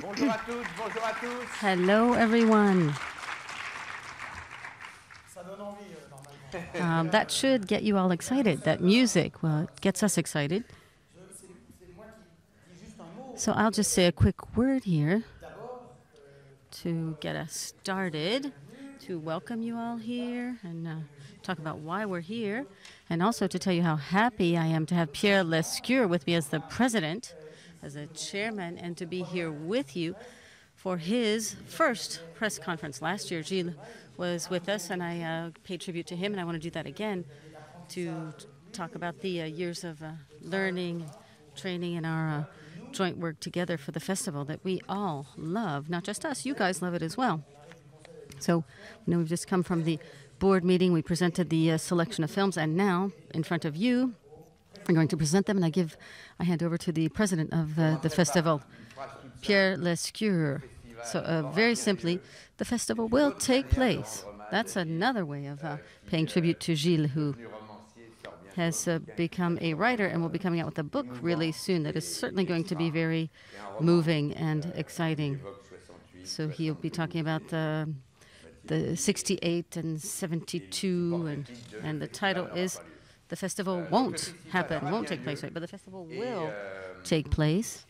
Bonjour à toutes, bonjour à tous. Hello, everyone. That should get you all excited. That music, well, it gets us excited. So I'll just say a quick word here to get us started, to welcome you all here and talk about why we're here, and also to tell you how happy I am to have Pierre Lescure with me as the president, as a chairman, and to be here with you for his first press conference. Last year, Gilles was with us, and I paid tribute to him, and I want to do that again to talk about the years of learning and training and our joint work together for the festival that we all love. Not just us, you guys love it as well. So, we've just come from the board meeting. We presented the selection of films, and now, in front of you, we're going to present them, and I hand over to the president of the festival, Pierre Lescure. So very simply, the festival will take place. That's another way of paying tribute to Gilles, who has become a writer and will be coming out with a book really soon that is certainly going to be very moving and exciting. So he'll be talking about the 68 and 72, and the title is The Festival Won't Happen, won't take place, right? But the festival will take place.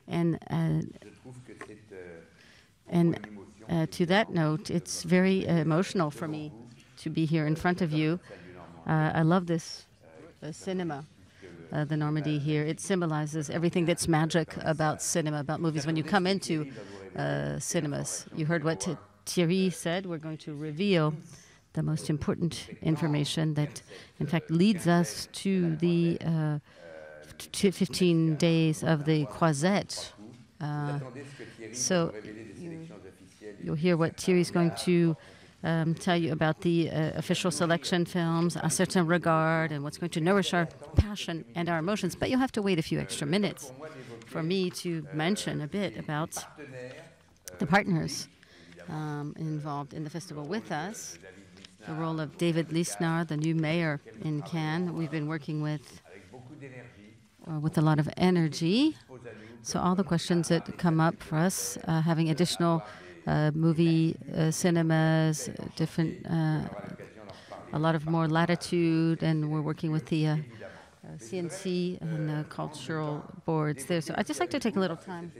And to that note, it's very emotional for me to be here in front of you. I love this cinema, the Normandy here. It symbolizes everything that's magic about cinema, about movies. When you come into cinemas, you heard what Thierry said. We're going to reveal the most important information that, in fact, leads us to the 15 days of the Croisette. So you'll hear what Thierry's going to tell you about the official selection films, A Certain Regard, and what's going to nourish our passion and our emotions. But you'll have to wait a few extra minutes for me to mention a bit about the partners involved in the festival with us. The role of David Lisnard, the new mayor in Cannes, we've been working with a lot of energy. So all the questions that come up for us, having additional movie cinemas, different, a lot of more latitude, and we're working with the CNC and the cultural boards there. So I'd just like to take a little time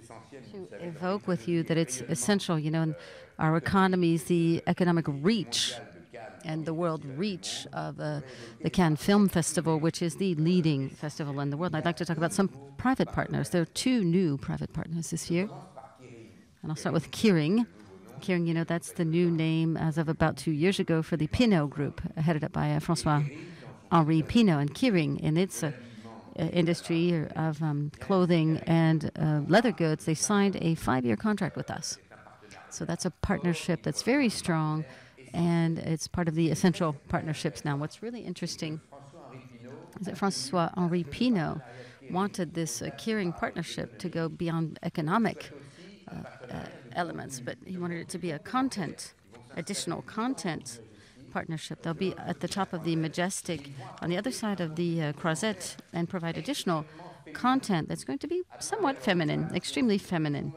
to evoke with you that it's essential, in our economies, the economic reach and the world reach of the Cannes Film Festival, which is the leading festival in the world. I'd like to talk about some private partners. There are two new private partners this year. And I'll start with Kering. Kering, that's the new name as of about 2 years ago for the Pinault Group, headed up by François-Henri Pinault. And Kering, in its industry of clothing and leather goods, they signed a 5-year contract with us. So that's a partnership that's very strong, and it's part of the essential partnerships now. What's really interesting is that François-Henri Pinault wanted this Kering partnership to go beyond economic elements, but he wanted it to be a additional content partnership. They'll be at the top of the Majestic on the other side of the Croisette and provide additional content that's going to be somewhat feminine, extremely feminine,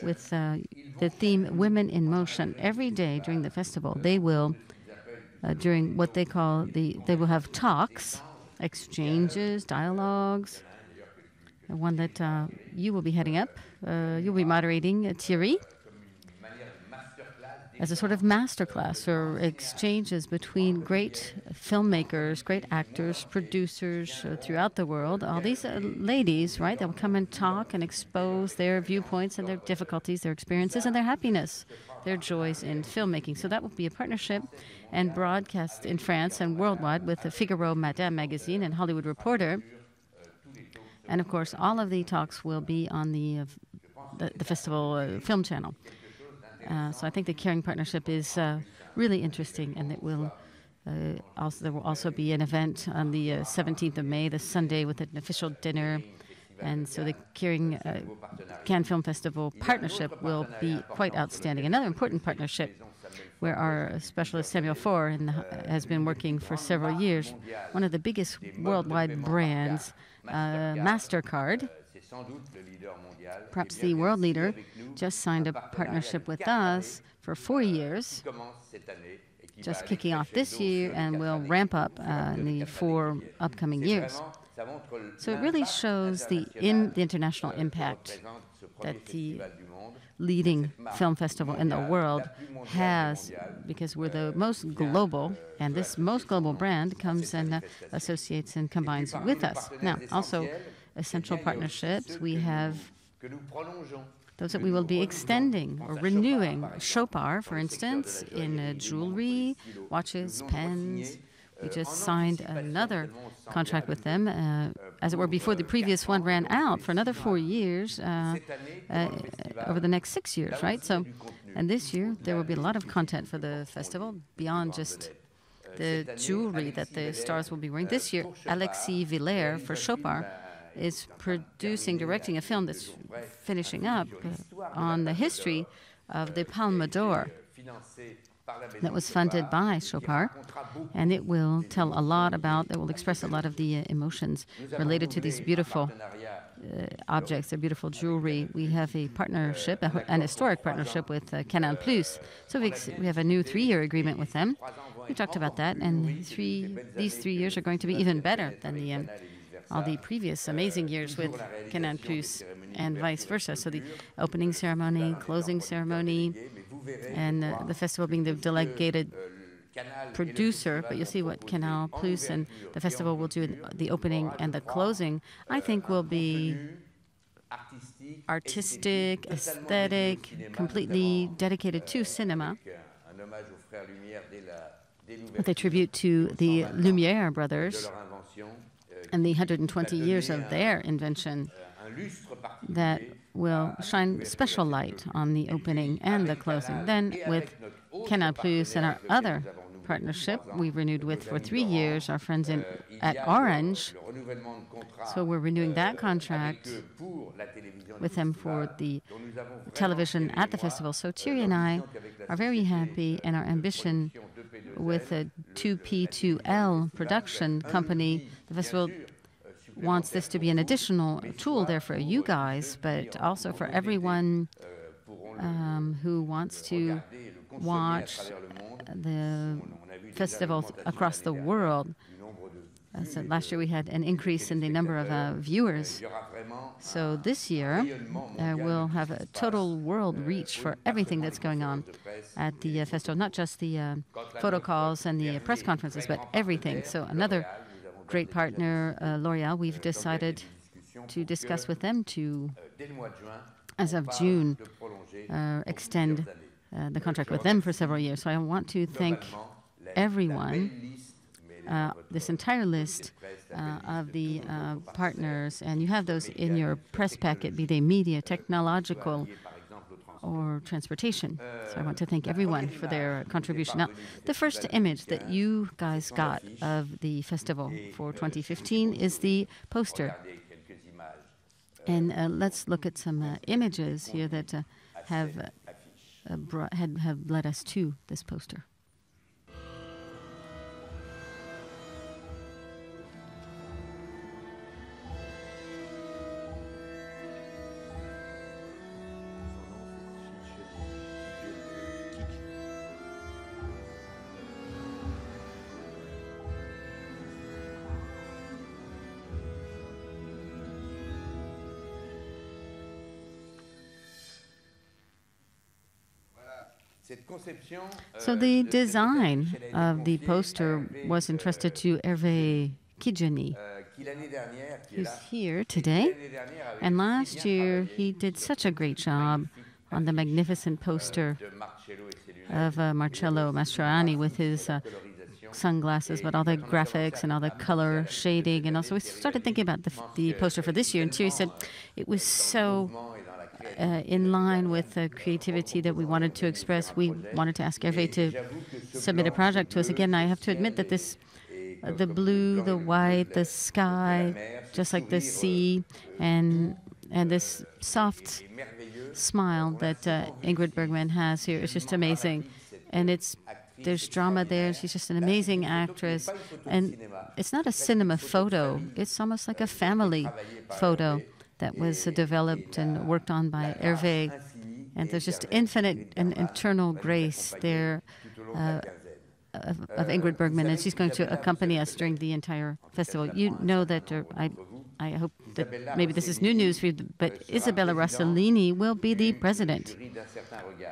with the theme Women in Motion. Every day during the festival, they will, during what they call they will have talks, exchanges, dialogues. One that you will be heading up. You'll be moderating, Thierry, as a sort of masterclass or exchanges between great filmmakers, great actors, producers throughout the world. All these ladies, right, that will come and talk and expose their viewpoints and their difficulties, their experiences, and their happiness, their joys in filmmaking. So that will be a partnership and broadcast in France and worldwide with the Figaro Madame magazine and Hollywood Reporter. And, of course, all of the talks will be on the festival film channel. So I think the Kering partnership is really interesting, and it will there will also be an event on the 17th of May, the Sunday, with an official dinner. And so the Kering Cannes Film Festival partnership will be quite outstanding. Another important partnership where our specialist Samuel Faure has been working for several years, one of the biggest worldwide brands, MasterCard, perhaps the world leader, just signed a partnership with us for 4 years, just kicking off this year, and will ramp up in the 4 upcoming years. So it really shows the international impact that the leading film festival in the world has, because we're the most global, and this most global brand comes and associates and combines with us. Now, also essential partnerships, we have those that we will be extending or renewing. Chopard, for instance, in jewelry, watches, pens. We just signed another contract with them, as it were, before the previous one ran out, for another 4 years, over the next 6 years, right? So, and this year, there will be a lot of content for the festival, beyond just the jewelry that the stars will be wearing. This year, Alexis Villers, for Chopard, is directing a film that's finishing up on the history of the Palme d'Or that was funded by Chopard, and it will tell a lot about, it will express a lot of the emotions related to these beautiful objects, the beautiful jewelry. We have a partnership, an historic partnership with Canal+. So we have a new 3-year agreement with them. We talked about that, and these 3 years are going to be even better than all the previous amazing years with Canal+, and vice versa. So the opening ceremony, closing ceremony, and the festival being the delegated producer, but you'll see what Canal+ and the festival will do in the opening and the closing, I think will be artistic, aesthetic, completely dedicated to cinema, with a tribute to the Lumière brothers and the 120 years of their invention, that will shine special light on the opening and the closing. Then with Canal+ and our other partnership we renewed with for 3 years, our friends at Orange. So we're renewing that contract with them for the television at the festival. So Thierry and I are very happy, and our ambition with a 2P2L production company, the festival wants this to be an additional tool there for you guys, but also for everyone who wants to watch the festivals across the world. So last year we had an increase in the number of viewers. So this year we'll have a total world reach for everything that's going on at the festival, not just the photo calls and the press conferences, but everything. So another great partner, L'Oréal, we've decided to discuss with them to, as of June, extend the contract with them for several years. So I want to thank everyone, this entire list of the partners, and you have those in your press packet, be they media, technological, or transportation. So I want to thank everyone for their contribution. Now, the first image that you guys got of the festival for 2015 is the poster. And let's look at some images here that have led us to this poster. So the design of the poster was entrusted to Hervé Kidjani, who's here today. And last year he did such a great job on the magnificent poster of Marcello Mastroianni with his sunglasses, but all the graphics and all the color shading. And also we started thinking about the poster for this year, and Thierry said it was so in line with the creativity that we wanted to express. We wanted to ask Hervé to submit a project to us. Again, I have to admit that this, the blue, the white, the sky, just like the sea, and this soft smile that Ingrid Bergman has here is just amazing. And there's drama there. She's just an amazing actress. And it's not a cinema photo. It's almost like a family photo that was developed and worked on by Hervé. And there's just infinite and eternal grace there of Ingrid Bergman, and she's going to accompany us during the entire festival. You know that, I hope that maybe this is new news for you, but Isabella Rossellini will be the president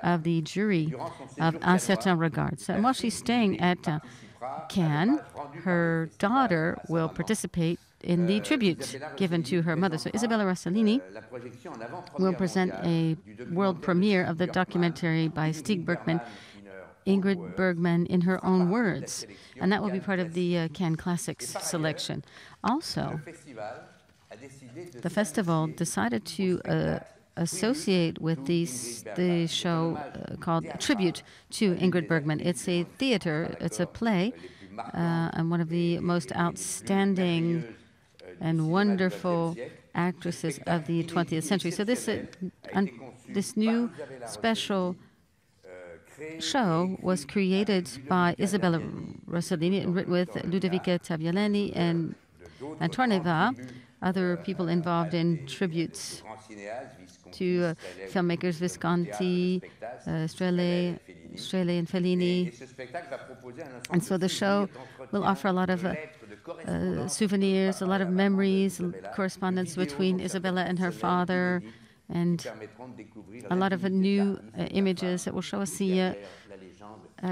of the jury of Un Certain Regard. So, and while she's staying at Cannes, her daughter will participate in the tribute given to her mother. So Isabella Rossellini will present a world premiere of the documentary by Stig Bergman, Ingrid Bergman in her own words. And that will be part of the Cannes Classics selection. Also, the festival decided to associate with the show called Tribute to Ingrid Bergman. It's a theater, it's a play, and one of the most outstanding and wonderful actresses of the 20th century. So this new special show was created by Isabella Rossellini and written with Ludovica Taviolini and Torneva, other people involved in tributes to filmmakers Visconti, Strele and Fellini. And so the show will offer a lot of souvenirs, a lot of memories, correspondence between Isabella and her father, and a lot of new images that will show us the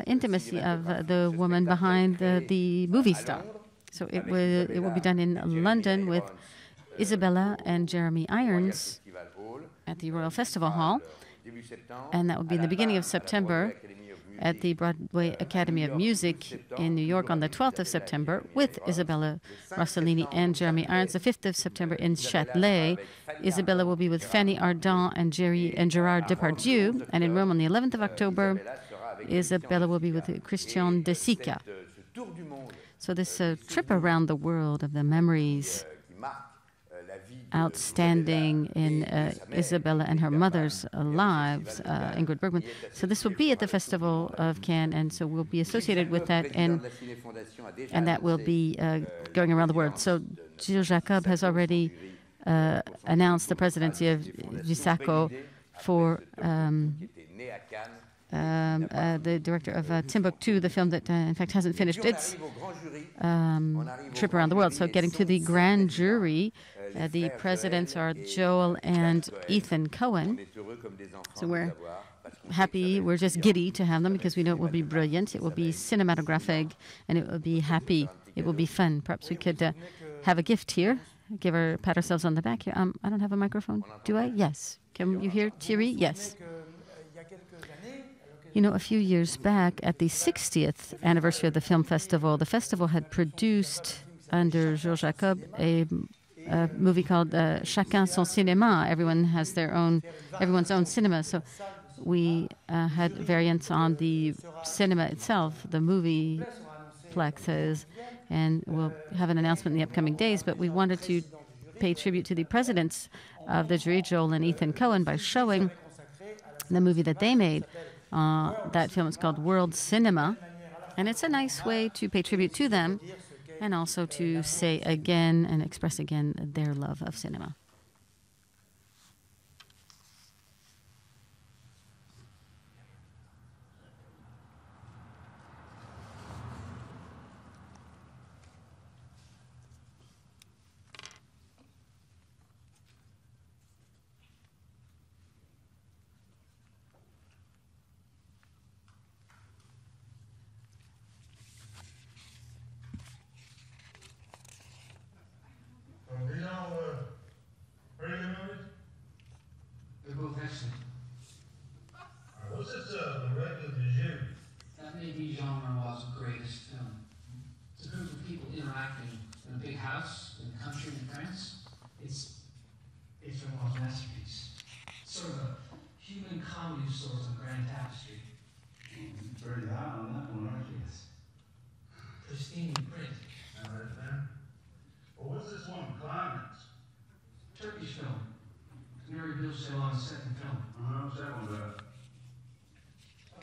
intimacy of the woman behind the movie star. So it will be done in London with Isabella and Jeremy Irons at the Royal Festival Hall, and that will be in the beginning of September at the Broadway Academy of Music in New York on the 12th of September with Isabella Rossellini and Jeremy Irons. The 5th of September in Châtelet, Isabella will be with Fanny Ardant and Gérard Depardieu. And in Rome on the 11th of October, Isabella will be with Christian De Sica. So this trip around the world of the memories outstanding in Isabella and her mother's lives, Ingrid Bergman. So this will be at the Festival of Cannes, and so we'll be associated with that, and that will be going around the world. So Gilles Jacob has already announced the presidency of Gisako for the director of Timbuktu, the film that, in fact, hasn't finished its trip around the world. So getting to the grand jury, the presidents are Joel and Ethan Cohen. So we're happy, we're just giddy to have them because we know it will be brilliant, it will be cinematographic, and it will be happy, it will be fun. Perhaps we could have a gift here, pat ourselves on the back here. I don't have a microphone, do I? Yes. Can you hear Thierry? Yes. You know, a few years back, at the 60th anniversary of the film festival, the festival had produced, under Gilles Jacob, a movie called Chacun son cinéma. Everyone has everyone's own cinema. So we had variants on the cinema itself, the movie plexes, and we'll have an announcement in the upcoming days. But we wanted to pay tribute to the presidents of the jury, Joel and Ethan Cohen, by showing the movie that they made. That film is called World Cinema, and it's a nice way to pay tribute to them and also to say again and express again their love of cinema.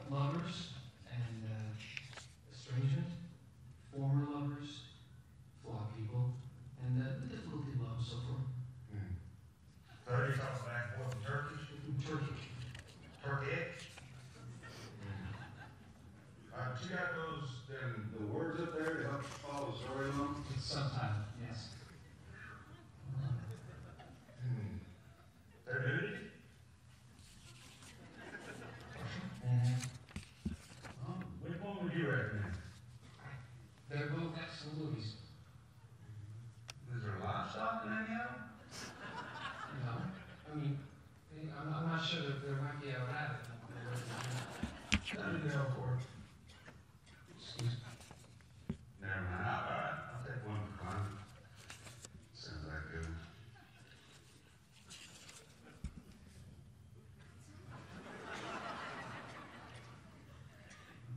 Lovers and estrangement, former lovers, flawed people, and the difficulty of love and so forth. subtitle, yes. They're nudity? Which one would you recommend? They're both excellent movies. Is there livestock in any of them? No, I mean, I'm not sure that there might be a rabbit. Let me go for it. Excuse me. Never mind. All right. I'll take one for fun. Sounds like good.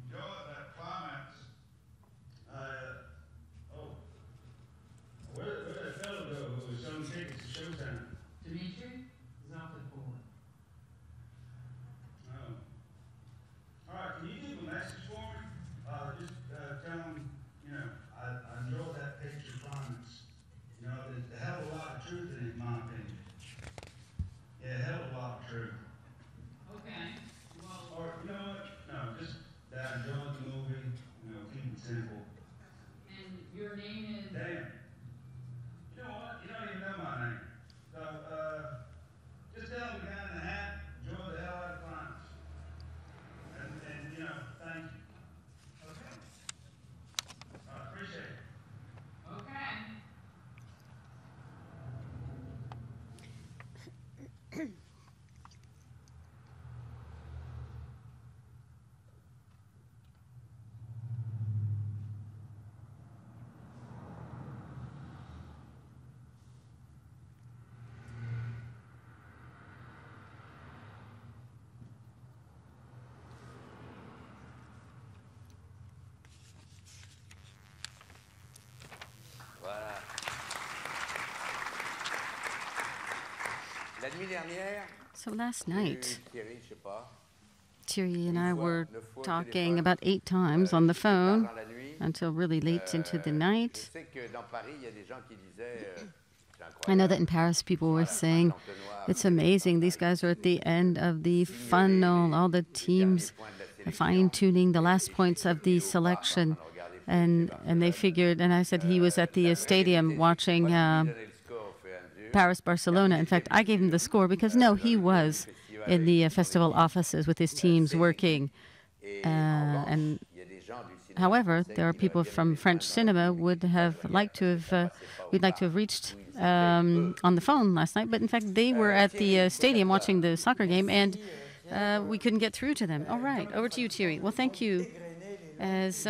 Enjoy that climax. Where'd that fellow go who was selling tickets to Showtime? Dimitri is out at board. Oh. All right, can you leave a message for me? Just tell them, I enjoyed that picture climax. There's a hell of a lot of truth in it, in my opinion. Yeah, a hell of a lot of truth. Okay, well. Or, you know what? No, just that I enjoyed the movie, keep it simple. And your name is? Damn. You know what? You don't even know my name. So, just tell them the guy in the hat, enjoy the hell out of climax. And thank you. Okay. I appreciate it. Okay. Voilà. La nuit dernière, So last night, Thierry, je sais pas, Thierry and I were talking about 8 times on the phone dans la nuit, until really late into the je night. sais que dans Paris, il y a des gens qui disaient, c'est I know incroyable. that in Paris, people were saying, it's amazing. These guys are at the end of the funnel, all the teams fine-tuning the last points of the selection. And they figured, and I said he was at the stadium watching Paris-Barcelona. In fact, I gave him the score because, no, he was in the festival offices with his teams working. And however, there are people from French cinema would have liked to have, we'd like to have reached on the phone last night, but in fact, they were at the stadium watching the soccer game, and we couldn't get through to them. All right, over to you, Thierry. Well, thank you. As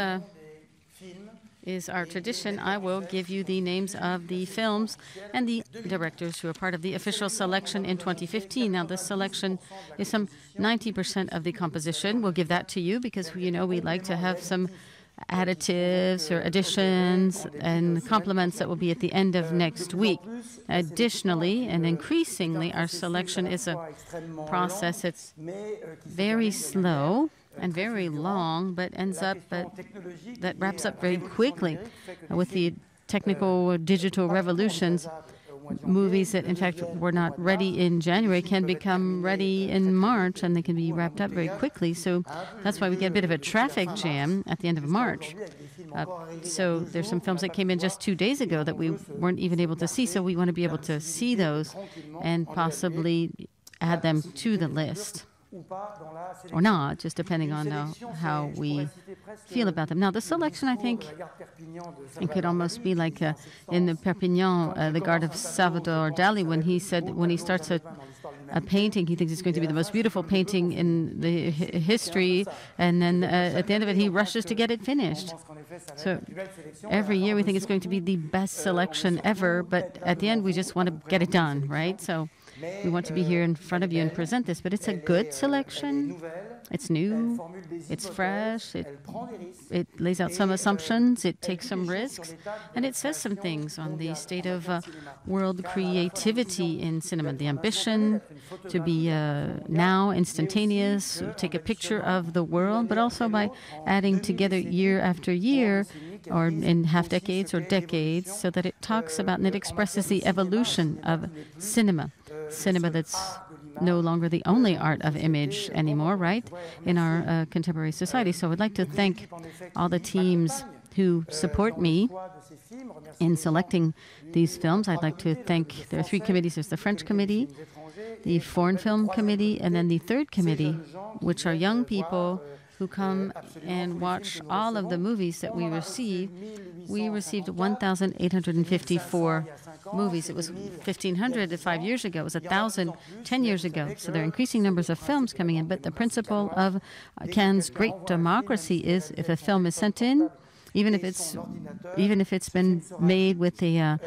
is our tradition, I will give you the names of the films and the directors who are part of the official selection in 2015. Now, this selection is some 90% of the composition. We'll give that to you because, we like to have some additives or additions and complements that will be at the end of next week. Additionally, and increasingly, our selection is a process that's very slow and very long, but that wraps up very quickly. With the technical digital revolutions, movies that in fact were not ready in January can become ready in March, and they can be wrapped up very quickly. So that's why we get a bit of a traffic jam at the end of March. So there's some films that came in just 2 days ago that we weren't even able to see, so we want to be able to see those and possibly add them to the list. Or not, just depending on how we feel about them. Now, the selection, I think, it could almost be like in the Perpignan, the Guard of Salvador Dali, when he said, when he starts a painting, he thinks it's going to be the most beautiful painting in the history, and then at the end of it, he rushes to get it finished. So every year we think it's going to be the best selection ever, but at the end, we just want to get it done, right? So we want to be here in front of you and present this, but it's a good selection. It's new, it's fresh, it lays out some assumptions, it takes some risks, and it says some things on the state of world creativity in cinema. The ambition to be now instantaneous, take a picture of the world, but also by adding together year after year, or in half decades or decades, so that it talks about and it expresses the evolution of cinema. Cinema that's no longer the only art of image anymore, right, in our contemporary society. So I would like to thank all the teams who support me in selecting these films. I'd like to thank, there are 3 committees. There's the French committee, the Foreign Film Committee, and then the 3rd committee, which are young people who come and watch all of the movies that we receive. We received 1,854 movies. It was 1,500 5 years ago. It was 1,000 10 years ago. So there are increasing numbers of films coming in. But the principle of Cannes' great democracy is if a film is sent in, even if it's been made with a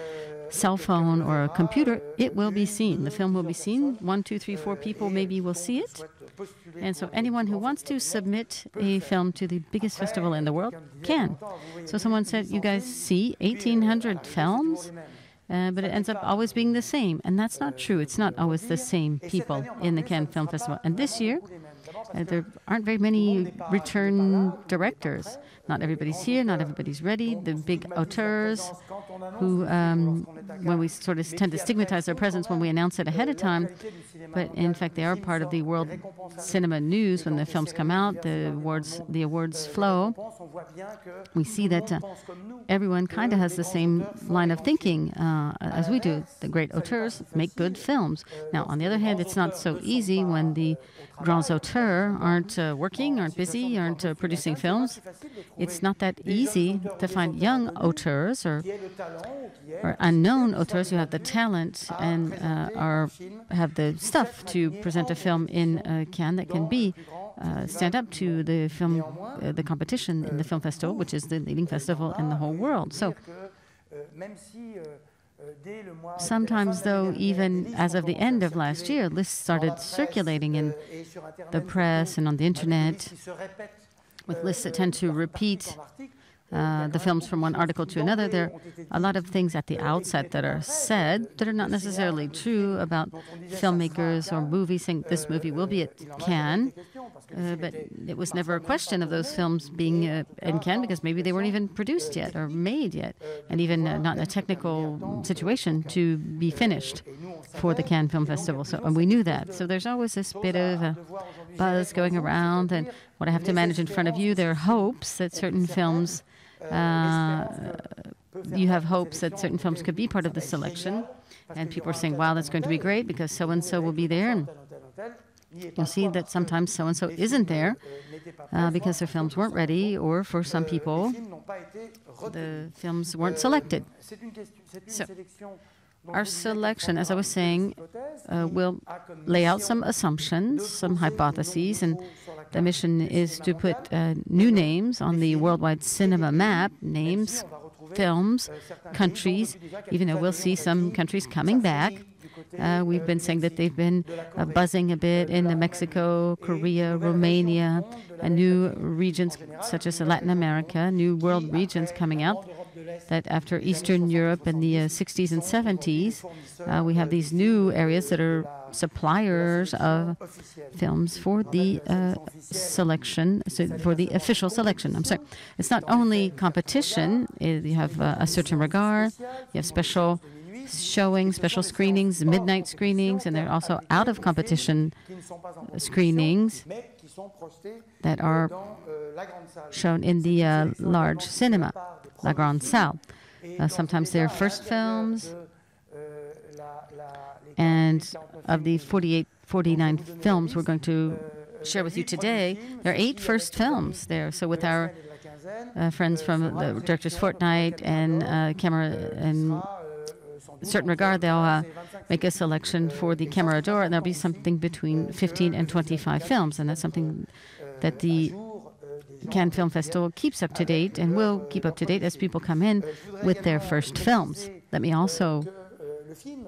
cell phone or a computer, it will be seen. The film will be seen. 1, 2, 3, 4 people maybe will see it. And so anyone who wants to submit a film to the biggest festival in the world can. So someone said, you guys see 1,800 films, but it ends up always being the same. And that's not true. It's not always the same people in the Cannes Film Festival. And this year, there aren't very many return directors. Not everybody's here, not everybody's ready. The big auteurs who, when we sort of tend to stigmatize their presence when we announce it ahead of time, but in fact they are part of the world cinema news when the films come out, the awards flow. We see that everyone kind of has the same line of thinking as we do. The great auteurs make good films. Now, on the other hand, it's not so easy when the grands auteurs aren't working, aren't busy, aren't producing films. It's not that easy to find young auteurs or unknown auteurs who have the talent and have the stuff to present a film in Cannes that can stand up to the film, the competition in the film festival, which is the leading festival in the whole world. So sometimes, though, even as of the end of last year, lists started circulating in the press and on the internet, with lists that tend to repeat the films from one article to another. There are a lot of things at the outset that are said that are not necessarily true about filmmakers or movies saying this movie will be at Cannes. But it was never a question of those films being in Cannes because maybe they weren't even produced yet or made yet, and even not in a technical situation to be finished for the Cannes Film Festival. So, and we knew that. So there's always this bit of buzz going around, and what I have to manage in front of you, there are hopes that certain films you have hopes that certain films could be part of the selection, and people are saying, wow, that's going to be great because so-and-so will be there. And you'll see that sometimes so-and-so isn't there because their films weren't ready, or for some people, the films weren't selected. So our selection, as I was saying, will lay out some assumptions, some hypotheses, and the mission is to put new names on the worldwide cinema map, names, films, countries, even though we'll see some countries coming back. We've been saying that they've been buzzing a bit in Mexico, Korea, Romania, and new regions such as Latin America, new world regions coming out. That after Eastern Europe in the 60s and 70s, we have these new areas that are suppliers of films for the selection, so for the official selection. I'm sorry. It's not only competition. You have a certain regard. You have special showings, special screenings, midnight screenings, and there are also out-of-competition screenings that are shown in the large cinema, La Grande Salle. Sometimes they're first films, and of the 49 films we're going to share with you today, there are 8 first films there. So with our friends from the Directors Fortnight and Camera and Certain Regard, they'll make a selection for the Camera d'Or, and there'll be something between 15 and 25 films, and that's something that the Cannes Film Festival keeps up to date and will keep up to date as people come in with their first films. Let me also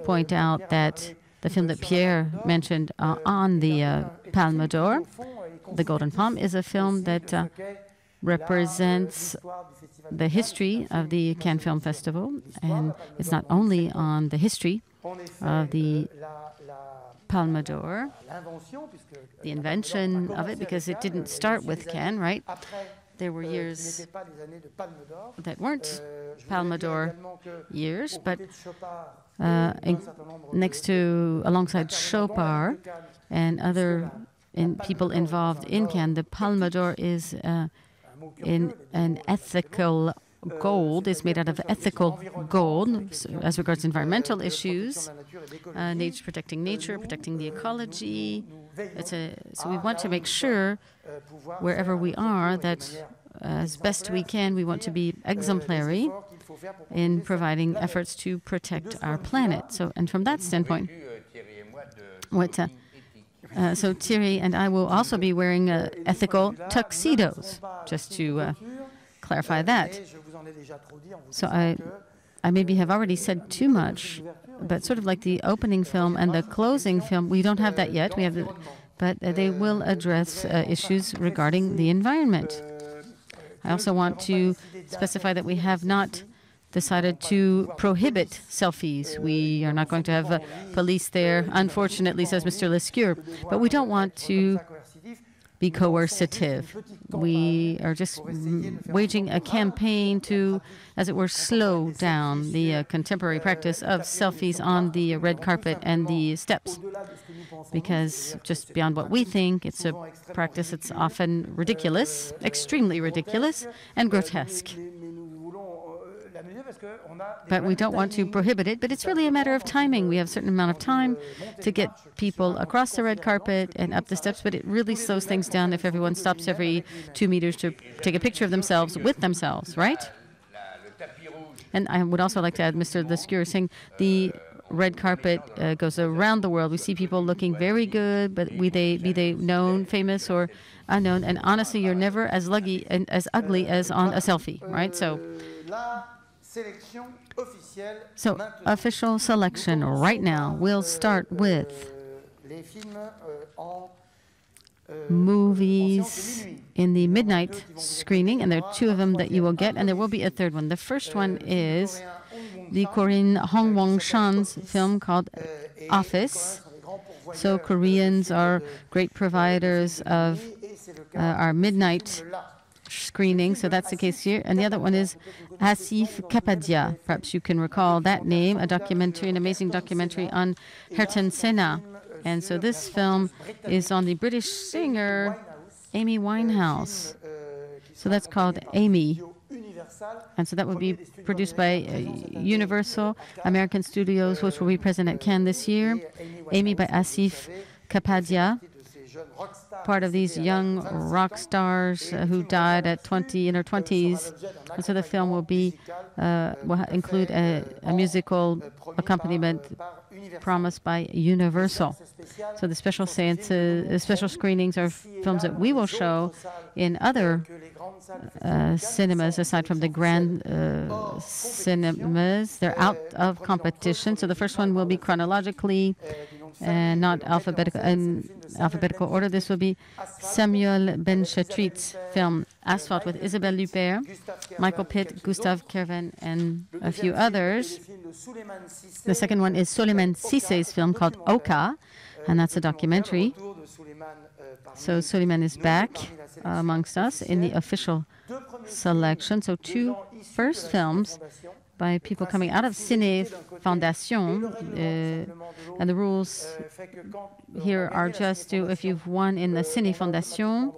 point out that the film that Pierre mentioned on the Palme d'Or, the Golden Palm, is a film that represents the history of the Cannes Film Festival, and it's not only on the history of the Palme d'Or, the invention of it, because it didn't start with Cannes, right? There were years that weren't Palme d'Or years, but alongside Chopard and other people involved in Cannes, the Palme d'Or is in an ethical gold is made out of ethical gold as regards environmental issues, protecting nature, protecting the ecology. So we want to make sure, wherever we are, that as best we can, we want to be exemplary in providing efforts to protect our planet. So, and from that standpoint, so Thierry and I will also be wearing ethical tuxedos, just to clarify that. So I maybe have already said too much, but sort of like the opening film and the closing film, we don't have that yet. But they will address issues regarding the environment. I also want to specify that we have not decided to prohibit selfies. We are not going to have police there, unfortunately, says Mr. Lescure. But we don't want to be coercive. We are just waging a campaign to, as it were, slow down the contemporary practice of selfies on the red carpet and the steps. Because just beyond what we think, it's a practice that's often ridiculous, extremely ridiculous, and grotesque. But we don't want to prohibit it, but it's really a matter of timing. We have a certain amount of time to get people across the red carpet and up the steps, but it really slows things down if everyone stops every 2 meters to take a picture of themselves with themselves, right? And I would also like to add, Mr. Lescure saying the red carpet goes around the world. We see people looking very good, but be they known, famous, or unknown. And honestly, you're never as ugly as on a selfie, right? So official selection right now. We'll start with movies in the midnight screening, and there are 2 of them that you will get, and there will be a 3rd one. The first one is the Korean Hong Wong-chan's film called Office. So Koreans are great providers of our midnight screening, so that's the case here. And the other one is Asif Kapadia. Perhaps you can recall that name, a documentary, an amazing documentary on Ayrton Senna. And so this film is on the British singer Amy Winehouse. So that's called Amy. And so that would be produced by Universal American Studios, which will be present at Cannes this year. Amy by Asif Kapadia, part of these young rock stars who died at in their 20s. And so the film will include a musical accompaniment promised by Universal. So the special screenings are films that we will show in other cinemas aside from the grand cinemas. They're out of competition. So the first one will be chronologically and not in alphabetical order. This will be Samuel Ben-Chatrit's film Asphalt with Isabelle Huppert, Michael Pitt, Gustave Kerven, and a few others. The second one is Souleymane Cissé's film called Oka, and that's a documentary. So Souleymane is back amongst us in the official selection. So 2 first films by people coming out of Ciné Fondation. And the rules here are just if you've won in the Ciné Fondation,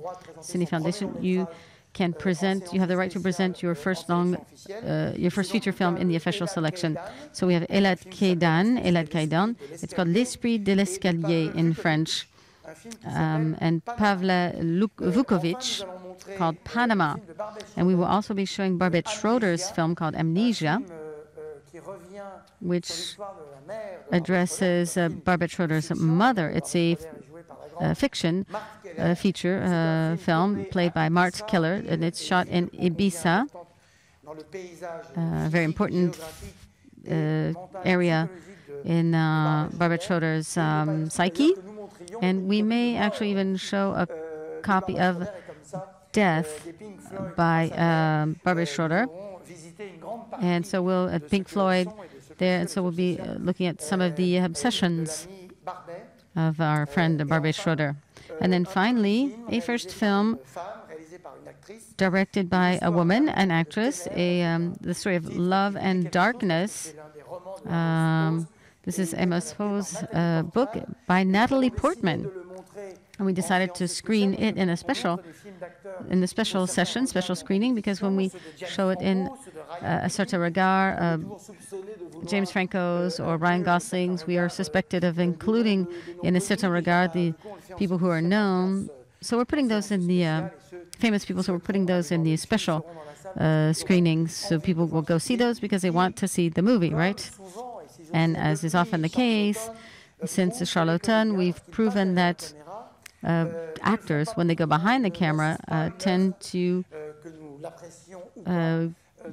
you can present, you have the right to present your first feature film in the official selection. So we have Elad Kaidan. It's called L'Esprit de l'Escalier in French. And Pavla Vukovic called Panama. And we will also be showing Barbet Schroeder's film called Amnesia, which addresses Barbet Schroeder's mother. It's a fiction feature film played by Mart Keller, and it's shot in Ibiza, a very important area in Barbet Schroeder's psyche. And we may actually even show a copy of Death by Barbet Schroeder. And so we'll at Pink Floyd there, and so we'll be looking at some of the obsessions of our friend Barbet Schroeder. And then finally, a first film directed by a woman, an actress, the story of love and darkness. This is Amos Ho's book by Natalie Portman. And we decided to screen it in the special screening, because when we show it in A Certain Regard, James Franco's or Ryan Gosling's. We are suspected of including in A Certain Regard the people who are known. So we're putting those in the famous people, so we're putting those in the special screenings. So people will go see those because they want to see the movie, right? And as is often the case, since Charlottetown, we've proven that actors, when they go behind the camera, tend to,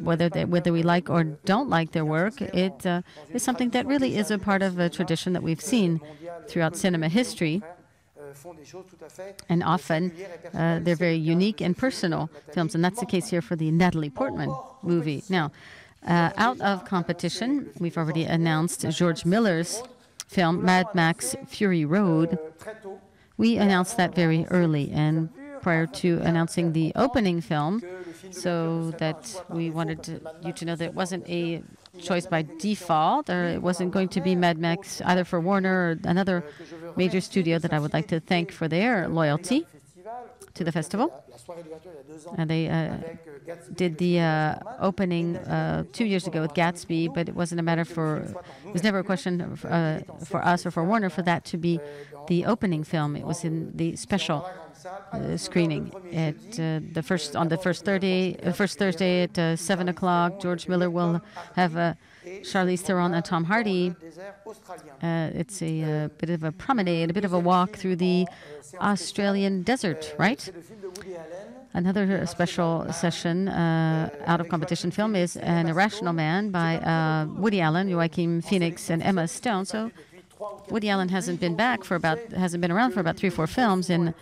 whether we like or don't like their work, it is something that really is a part of a tradition that we've seen throughout cinema history. And often, they're very unique and personal films, and that's the case here for the Natalie Portman movie. Now, out of competition, we've already announced George Miller's film, Mad Max Fury Road. We announced that very early, and prior to announcing the opening film, so that we wanted you to know that it wasn't a choice by default, or it wasn't going to be Mad Max either for Warner or another major studio that I would like to thank for their loyalty to the festival. And they did the opening 2 years ago with Gatsby, but it wasn't a matter for, it was never a question for us or for Warner for that to be the opening film. It was in the special screening at on the first Thursday at 7 o'clock. George Miller will have Charlize Theron and Tom Hardy. It's a bit of a promenade, a bit of a walk through the Australian desert, right? Another special session out of competition film is An Irrational Man by Woody Allen, Joaquin Phoenix, and Emma Stone. So Woody Allen hasn't been around for about 3 or 4 films in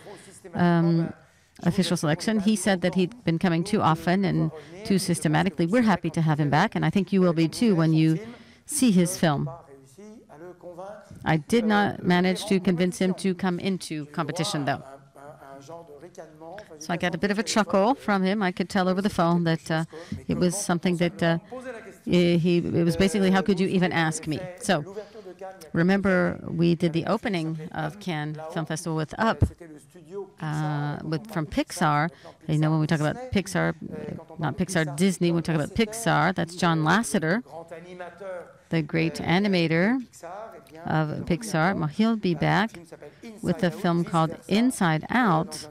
official selection. He said that he'd been coming too often and too systematically. We're happy to have him back, and I think you will be too when you see his film. I did not manage to convince him to come into competition, though. So I got a bit of a chuckle from him. I could tell over the phone that it was something that it was basically, how could you even ask me? So remember, we did the opening of Cannes Film Festival with Up, from Pixar. You know, when we talk about Pixar, not Pixar, Disney, when we talk about Pixar, that's John Lasseter, the great animator of Pixar. Well, he'll be back with a film called Inside Out,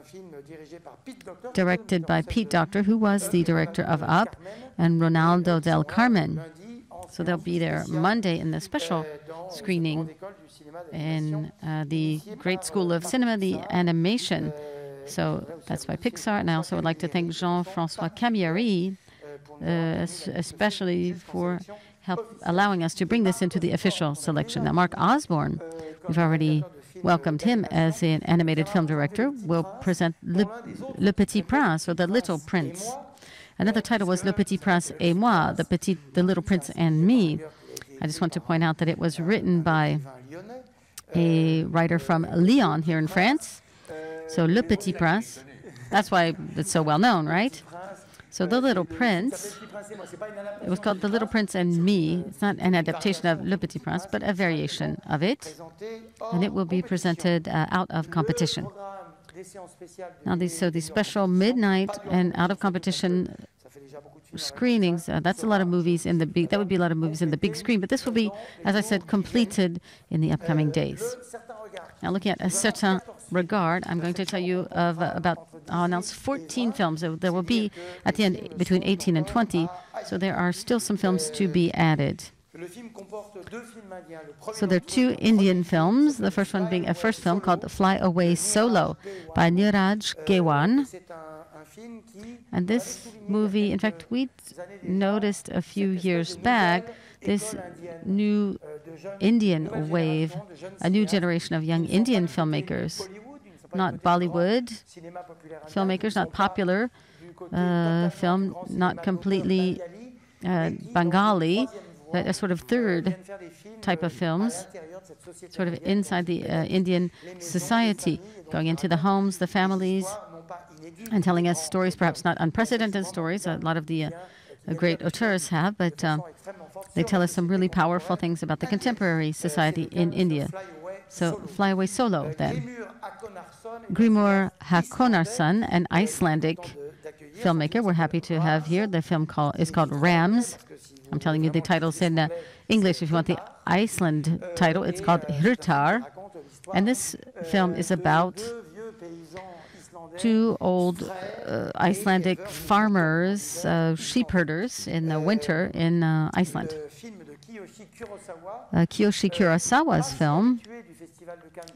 directed by Pete Docter, who was the director of Up, and Ronaldo del Carmen. So they'll be there Monday in the special screening in the Great School of Cinema, the animation. So that's by Pixar. And I also would like to thank Jean-François Camilleri, especially for allowing us to bring this into the official selection. Now, Mark Osborne, we've already welcomed him as an animated film director, will present Le Petit Prince, or The Little Prince. Another title was Le Petit Prince et moi, The Little Prince and Me. I just want to point out that it was written by a writer from Lyon here in France. So Le Petit Prince, that's why it's so well known, right? So The Little Prince, it was called The Little Prince and Me. It's not an adaptation of Le Petit Prince, but a variation of it. And it will be presented out of competition. Now, these special midnight and out of competition screenings, that's a lot of movies in the big, that would be a lot of movies in the big screen, but this will be, as I said, completed in the upcoming days. Now, looking at A Certain Regard, I'm going to tell you I'll announce 14 films. There will be, at the end, between 18 and 20, so there are still some films to be added. So there are 2 Indian films, the first one being a first film called Fly Away Solo by Niraj Gewan. And this movie, in fact, we noticed a few years back this new Indian wave, a new generation of young Indian filmmakers, not Bollywood filmmakers, not popular film, not completely Bengali, but a sort of third type of films, sort of inside the Indian society, going into the homes, the families, and telling us stories, perhaps not unprecedented stories. A lot of the great auteurs have, but they tell us some really powerful things about the contemporary society in India. So Fly Away Solo, then. Grimur Hakonarson, an Icelandic filmmaker we're happy to have here. The film is called Rams. I'm telling you the title's in English. If you want the Iceland title, it's called Hrutar. And this film is about two old Icelandic farmers, sheep herders in the winter in Iceland. Kiyoshi Kurosawa's film,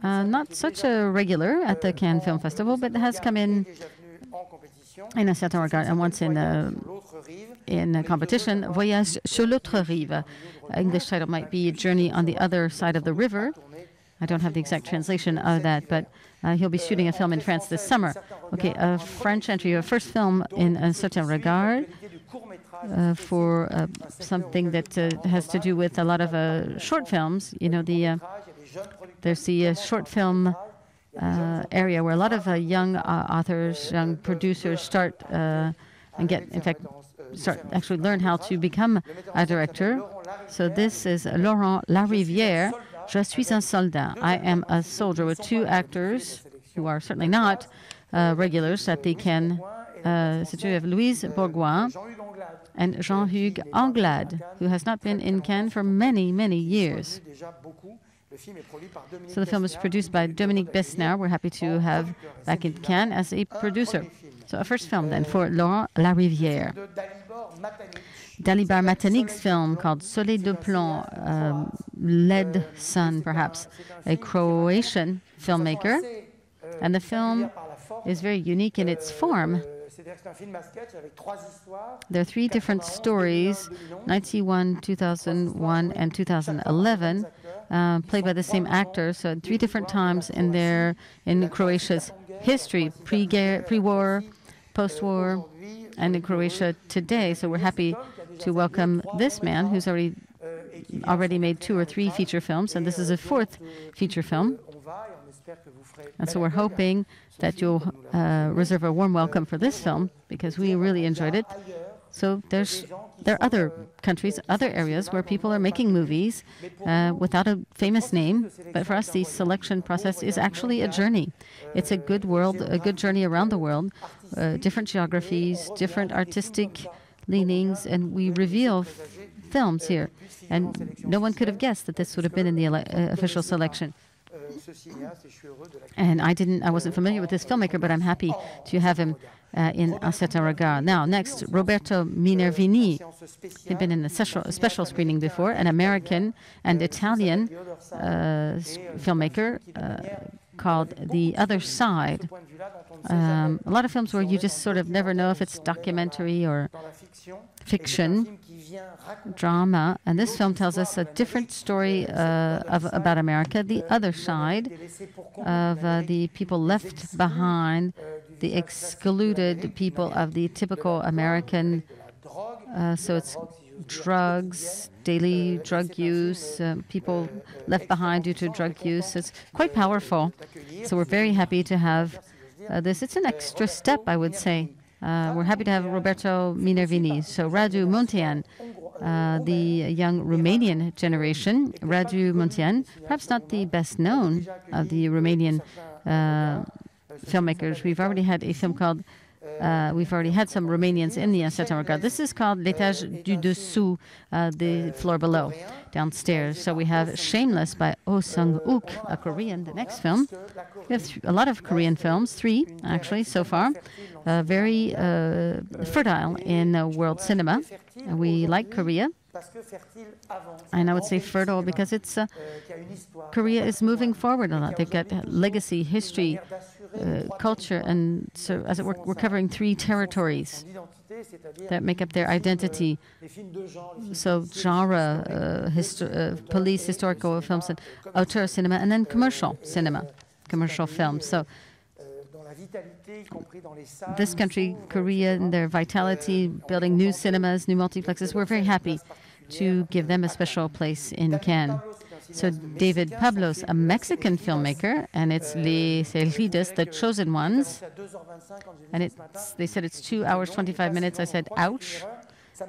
not such a regular at the Cannes Film Festival, but has come in a certain regard, and once in a competition, Voyage sur l'autre rive. English title might be Journey on the Other Side of the River. I don't have the exact translation of that, but he'll be shooting a film in France this summer. Okay, a French entry, a first film in a certain regard for something that has to do with a lot of short films. You know, there's the short film area where a lot of young authors, young producers start and actually learn how to become a director. So this is Laurent Larivière, Je suis un soldat. I am a soldier, with two actors who are certainly not regulars at the Cannes Institute of Louise Bourgoin and Jean-Hugues Anglade, who has not been in Cannes for many, many years. So the film is produced by Dominique Besnard. We're happy to have back in Cannes as a producer. So a first film then for Laurent Larivière. Dalibor Matanic's film called Soleil de Plomb, Lead Sun perhaps, a Croatian filmmaker. And the film is very unique in its form. There are three different stories, 91, 2001, and 2011, played by the same actors. So three different times in Croatia's history, pre-war, post-war, and in Croatia today. So we're happy to welcome this man who's already made 2 or 3 feature films, and this is a 4th feature film. And so we're hoping that you'll reserve a warm welcome for this film, because we really enjoyed it. So there are other countries, other areas where people are making movies without a famous name. But for us, the selection process is actually a journey. It's a good journey around the world, different geographies, different artistic leanings, and we reveal films here. And no one could have guessed that this would have been in the official selection. And I wasn't familiar with this filmmaker, but I'm happy to have him in a certain regard. Now, next, Roberto Minervini. He'd been in a special screening before, an American and Italian filmmaker called The Other Side. A lot of films where you just sort of never know if it's documentary or fiction, drama, and this film tells us a different story about America, the other side of the people left behind, the excluded people of the typical American. So it's drugs, daily drug use, people left behind due to drug use. It's quite powerful. So we're very happy to have this. It's an extra step, I would say. We're happy to have Roberto Minervini. So Radu Muntean, the young Romanian generation. Radu Muntean, perhaps not the best known of the Romanian filmmakers. We've already had a film called, we've already had some Romanians in the certain regard. This is called L'étage du dessous, the floor below, downstairs. So we have Shameless by Oh Sung-wook, a Korean, the next film. We have a lot of Korean films, 3 actually so far, very fertile in world cinema. We like Korea. And I would say fertile because it's Korea is moving forward a lot. They've got legacy, history, culture, and so as it were, we're covering 3 territories that make up their identity. So genre, police, historical films, and auteur cinema, and then commercial cinema, commercial films. So this country, Korea, and their vitality, building new cinemas, new multiplexes, we're very happy to give them a special place in Cannes. So David Pablos, a Mexican filmmaker, and it's Les Elegidos, the Chosen Ones. And they said it's 2 hours, 25 minutes. I said, ouch.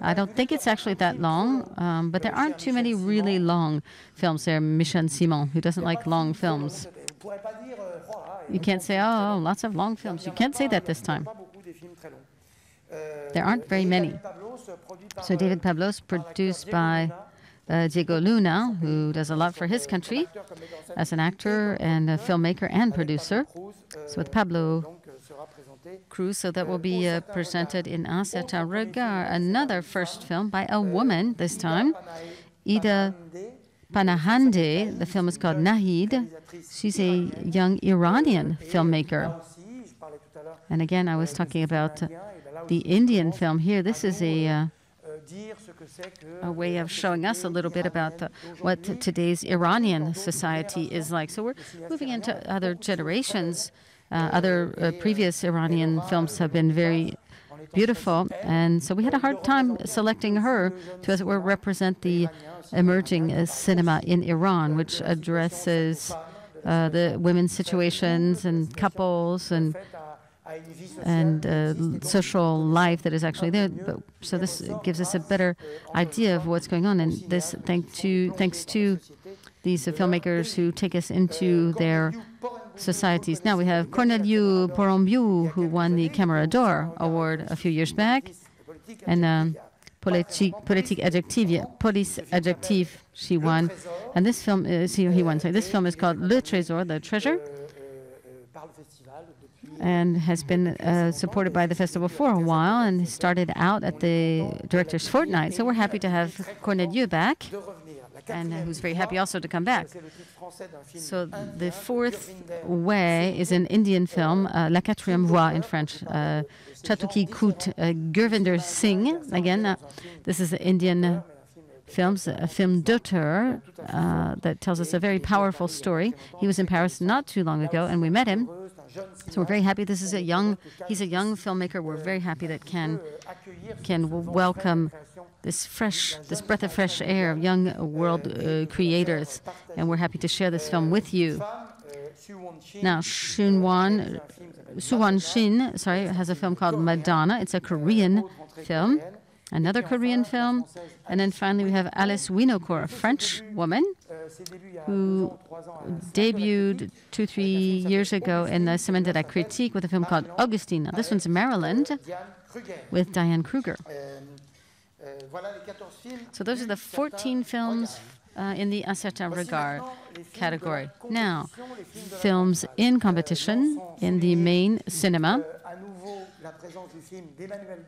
I don't think it's actually that long, but there aren't too many really long films there. Michel Simon, who doesn't like long films. You can't say, oh, lots of long films. You can't say that this time. There aren't very many. So David Pablos, produced by Diego Luna, who does a lot for his country as an actor and a filmmaker and producer. So with Pablo Cruz, so that will be presented in Un Certain Regard, another first film by a woman this time, Ida Panahande. The film is called Nahid. She's a young Iranian filmmaker. And again, I was talking about the Indian film here. This is a way of showing us a little bit about what today's Iranian society is like. So we're moving into other generations. Other previous Iranian films have been very beautiful, and so we had a hard time selecting her to, as it were, represent the emerging cinema in Iran, which addresses the women's situations and couples and social life that is actually there. So this gives us a better idea of what's going on, and this thanks to these filmmakers who take us into their societies. Now we have Corneliu Porumbiu, who won the Camera d'Or award a few years back, and Police Adjective she won, and this film is he won. So this film is called Le Trésor, the Treasure, and has been supported by the festival for a while, and started out at the Director's Fortnight. So we're happy to have Corneliu back, and who's very happy also to come back. So the fourth way is an Indian film, La Quatrième Voix in French, Chatuki Koot, Gurvinder Singh. Again, this is an Indian film, a film d'auteur that tells us a very powerful story. He was in Paris not too long ago, and we met him. So we're very happy. He's a young filmmaker. We're very happy that can welcome this breath of fresh air of young world creators, and we're happy to share this film with you. Now, Suwon Shin, has a film called Madonna. It's a Korean film, another Korean film, and then finally we have Alice Winocourt, a French woman who debuted 2-3 years ago in the Semaine de la Critique with a film called Augustine. Now, this one's Maryland with Diane Kruger. So those are the 14 films in the Un Certain Regard category. Now, films in competition in the main cinema.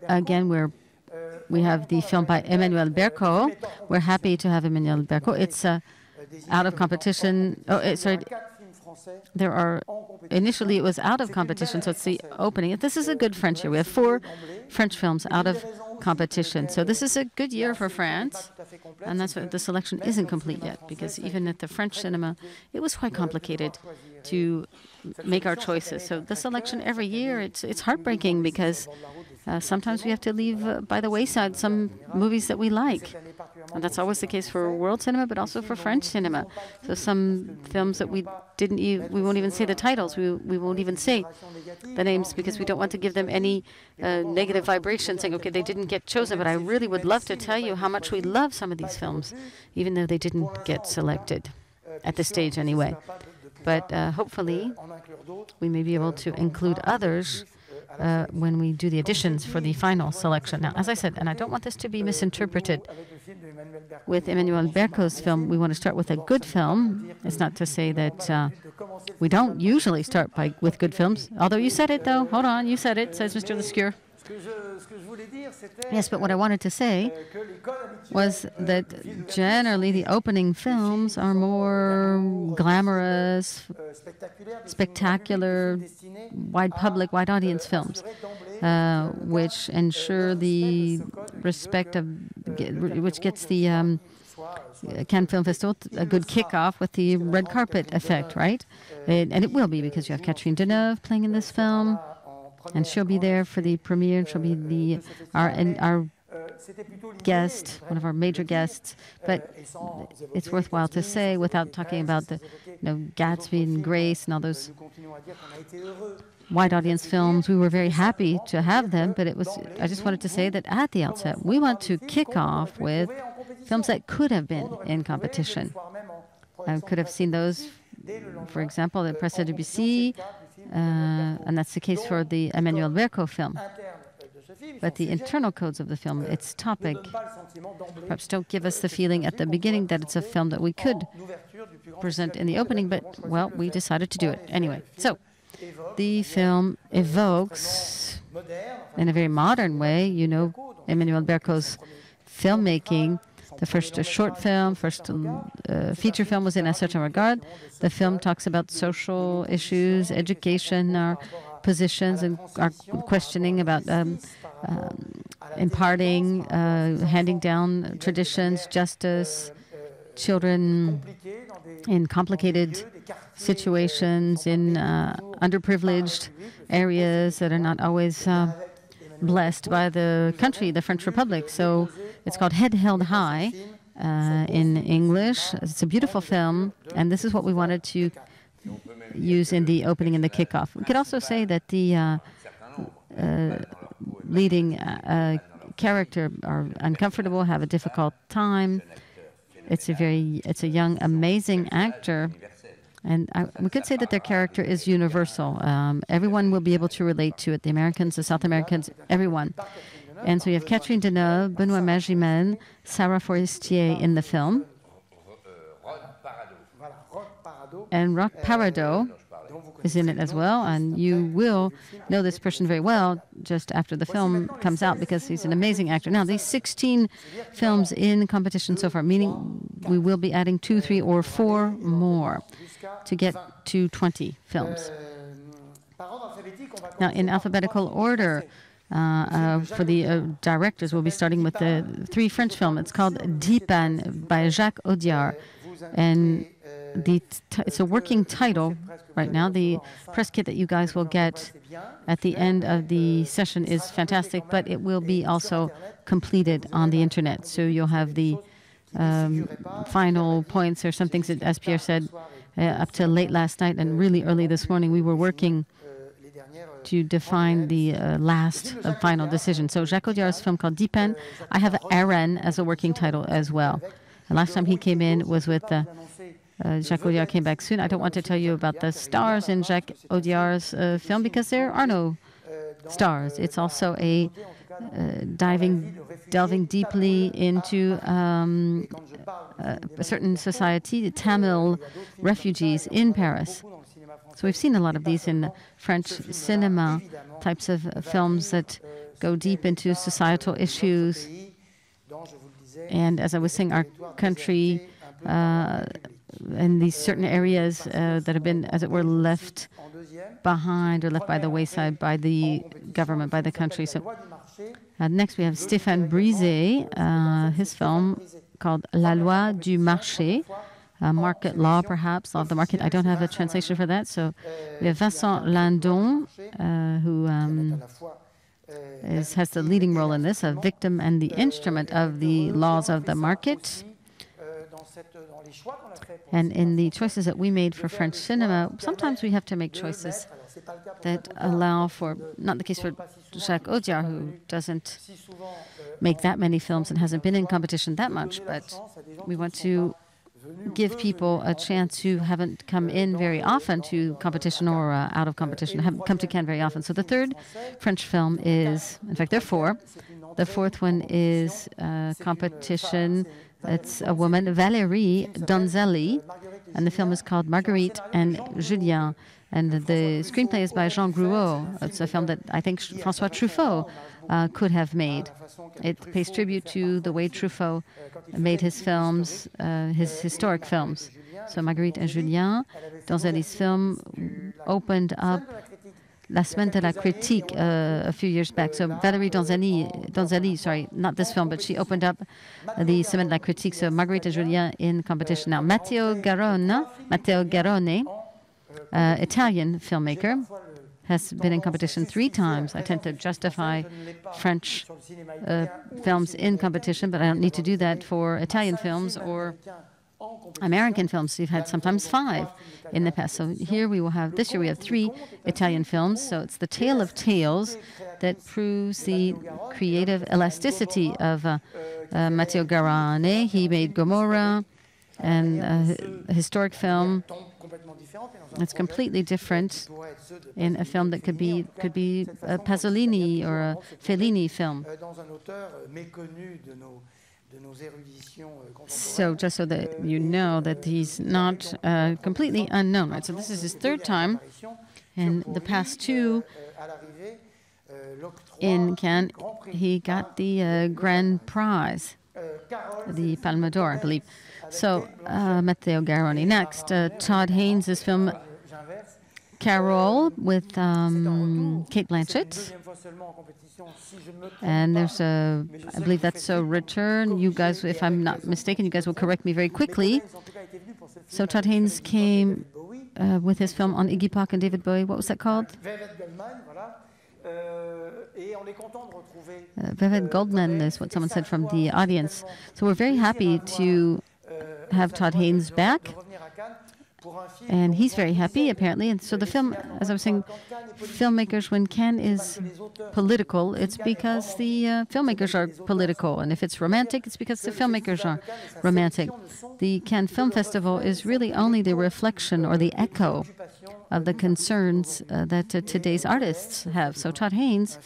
Again, we have the film by Emmanuel Berco. We're happy to have Emmanuel Berco. It's out of competition. Initially it was out of competition, so it's the opening. This is a good French year. We have 4 French films out of competition. So this is a good year for France, and that's why the selection isn't complete yet, because even at the French cinema, it was quite complicated to make our choices. So the selection every year, it's heartbreaking, because sometimes we have to leave by the wayside some movies that we like. And that's always the case for world cinema, but also for French cinema. So some films that we won't even say the titles. We won't even say the names, because we don't want to give them any negative vibration saying, okay, they didn't get chosen. But I really would love to tell you how much we love some of these films, even though they didn't get selected at this stage anyway. But hopefully we may be able to include others when we do the additions for the final selection. Now, as I said, and I don't want this to be misinterpreted, with Emmanuel Berco's film, we want to start with a good film. It's not to say that we don't usually start with good films. Although you said it, though. Hold on, you said it, says Mr. Lescure. Yes, but what I wanted to say was that generally the opening films are more glamorous, spectacular, wide public, wide audience films, which ensure the respect of, which gets the Cannes Film Festival a good kickoff with the red carpet effect, right? And it will be, because you have Catherine Deneuve playing in this film. And she'll be there for the premiere. She'll be our guest, one of our major guests. But it's worthwhile to say, without talking about the Gatsby and Grace and all those wide audience films, we were very happy to have them. But I just wanted to say that at the outset, we want to kick off with films that could have been in competition. I could have seen those, for example, the Presse Debussy. And that's the case for the Emmanuel Berco film. but the internal codes of the film, its topic, perhaps don't give us the feeling at the beginning that it's a film that we could present in the opening, but, well, we decided to do it anyway. So, the film evokes, in a very modern way, you know, Emmanuel Berco's filmmaking. The first short film, first feature film was in A Certain Regard. The film talks about social issues, education, our positions, and our questioning about imparting, handing down traditions, justice, children in complicated situations, in underprivileged areas that are not always blessed by the country, the French Republic. So it's called Head Held High in English. It's a beautiful film, and this is what we wanted to use in the opening and the kickoff. We could also say that the leading character are uncomfortable, have a difficult time. It's a young, amazing actor. And we could say that their character is universal. Everyone will be able to relate to it. The Americans, the South Americans, everyone. And so you have Catherine Deneuve, Benoît Magimel, Sarah Forestier in the film. And Roch Parado is in it as well. And you will know this person very well just after the film comes out because he's an amazing actor. Now, these 16 films in competition so far, meaning we will be adding 2, 3, or 4 more to get to 20 films. Now, in alphabetical order, for the directors, we'll be starting with the 3 French films. It's called Dipan by Jacques Audiard. And it's a working title right now. The press kit that you guys will get at the end of the session is fantastic, but it will be also completed on the internet. So you'll have the final points or some things that, as Pierre said, up till late last night and really early this morning, we were working to define the last final decision. So Jacques Audiard's film called Dipan. I have Aaron as a working title as well. The last time he came in was with Jacques Audiard came back soon. I don't want to tell you about the stars in Jacques Audiard's film because there are no stars. It's also a delving deeply into a certain society, the Tamil refugees in Paris. So we've seen a lot of these in French cinema, types of films that go deep into societal issues. And as I was saying, our country in these certain areas that have been, as it were, left behind or left by the wayside by the government, by the country. So next we have Stéphane Brisé, his film called La Loi du Marché, market law, perhaps, law of the market. I don't have a translation for that. So we have Vincent Lindon, who has the leading role in this, a victim and the instrument of the laws of the market. And in the choices that we made for French cinema, sometimes we have to make choices that allow for, not the case for Jacques Audiard, who doesn't make that many films and hasn't been in competition that much, but we want to give people a chance who haven't come in very often to competition or out of competition, haven't come to Cannes very often. So the third French film is, in fact, there are 4. The fourth one is competition. It's a woman, Valérie Donzelli, and the film is called Marguerite and Julien. And the screenplay is by Jean Gruau. It's a film that I think François Truffaut could have made. It pays tribute to the way Truffaut made his films, his historic films. So Marguerite and Julien, Donzelli's film opened up La Semaine de la Critique a few years back. So Valérie Donzelli, sorry, not this film, but she opened up the Semaine de la Critique. So Marguerite and Julien in competition. Now Matteo Garrone, Italian filmmaker, has been in competition 3 times. I tend to justify French films in competition, but I don't need to do that for Italian films or American films. We've had sometimes 5 in the past. So here we will have, this year we have 3 Italian films. So it's the tale of tales that proves the creative elasticity of Matteo Garrone. He made Gomorrah, and a historic film It's completely different in a film that could be a Pasolini or a Fellini film. So just so that you know that he's not completely unknown, right? So this is his third time, and the past two in Cannes, he got the Grand Prize, the Palme d'Or, I believe. So Matteo Garrone. Next, Todd Haynes' film Carol with Kate Blanchett. And there's a, I believe that's a return. You guys, if I'm not mistaken, you guys will correct me very quickly. So Todd Haynes came with his film on Iggy Pop and David Bowie. What was that called? Velvet Goldman is what someone said from the audience. So we're very happy to have Todd Haynes back. And he's very happy, apparently. And so the film, as I was saying, filmmakers, when Cannes is political, it's because the filmmakers are political. And if it's romantic, it's because the filmmakers are romantic. The Cannes Film Festival is really only the reflection or the echo of the concerns that today's artists have. So Todd Haynes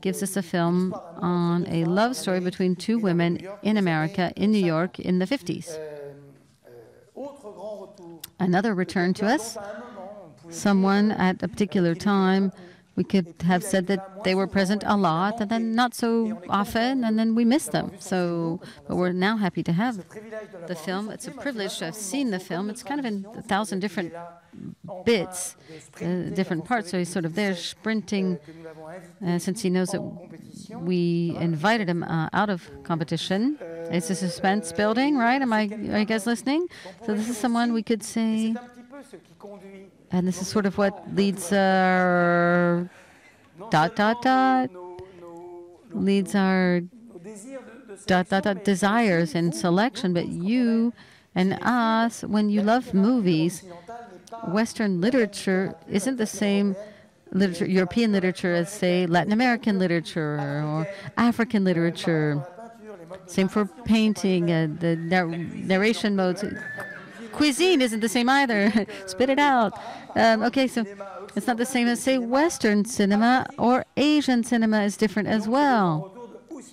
gives us a film on a love story between two women in America, in New York, in the 50s. Another return to us, someone at a particular time, we could have said that they were present a lot, and then not so often, and then we missed them. So, but we're now happy to have the film. It's a privilege to have seen the film. It's kind of in 1,000 different bits, different parts, so he's sort of there sprinting, since he knows that we invited him out of competition. It's a suspense building, right? Are you guys listening? So this is someone we could say, and this is sort of what leads our leads our desires and selection. But you and us, when you love movies, Western literature isn't the same literature, European literature, as say Latin American literature or African literature. Same for painting, the narration modes. Cuisine isn't the same either. Spit it out. Okay, so it's not the same as, say, Western cinema, or Asian cinema is different as well.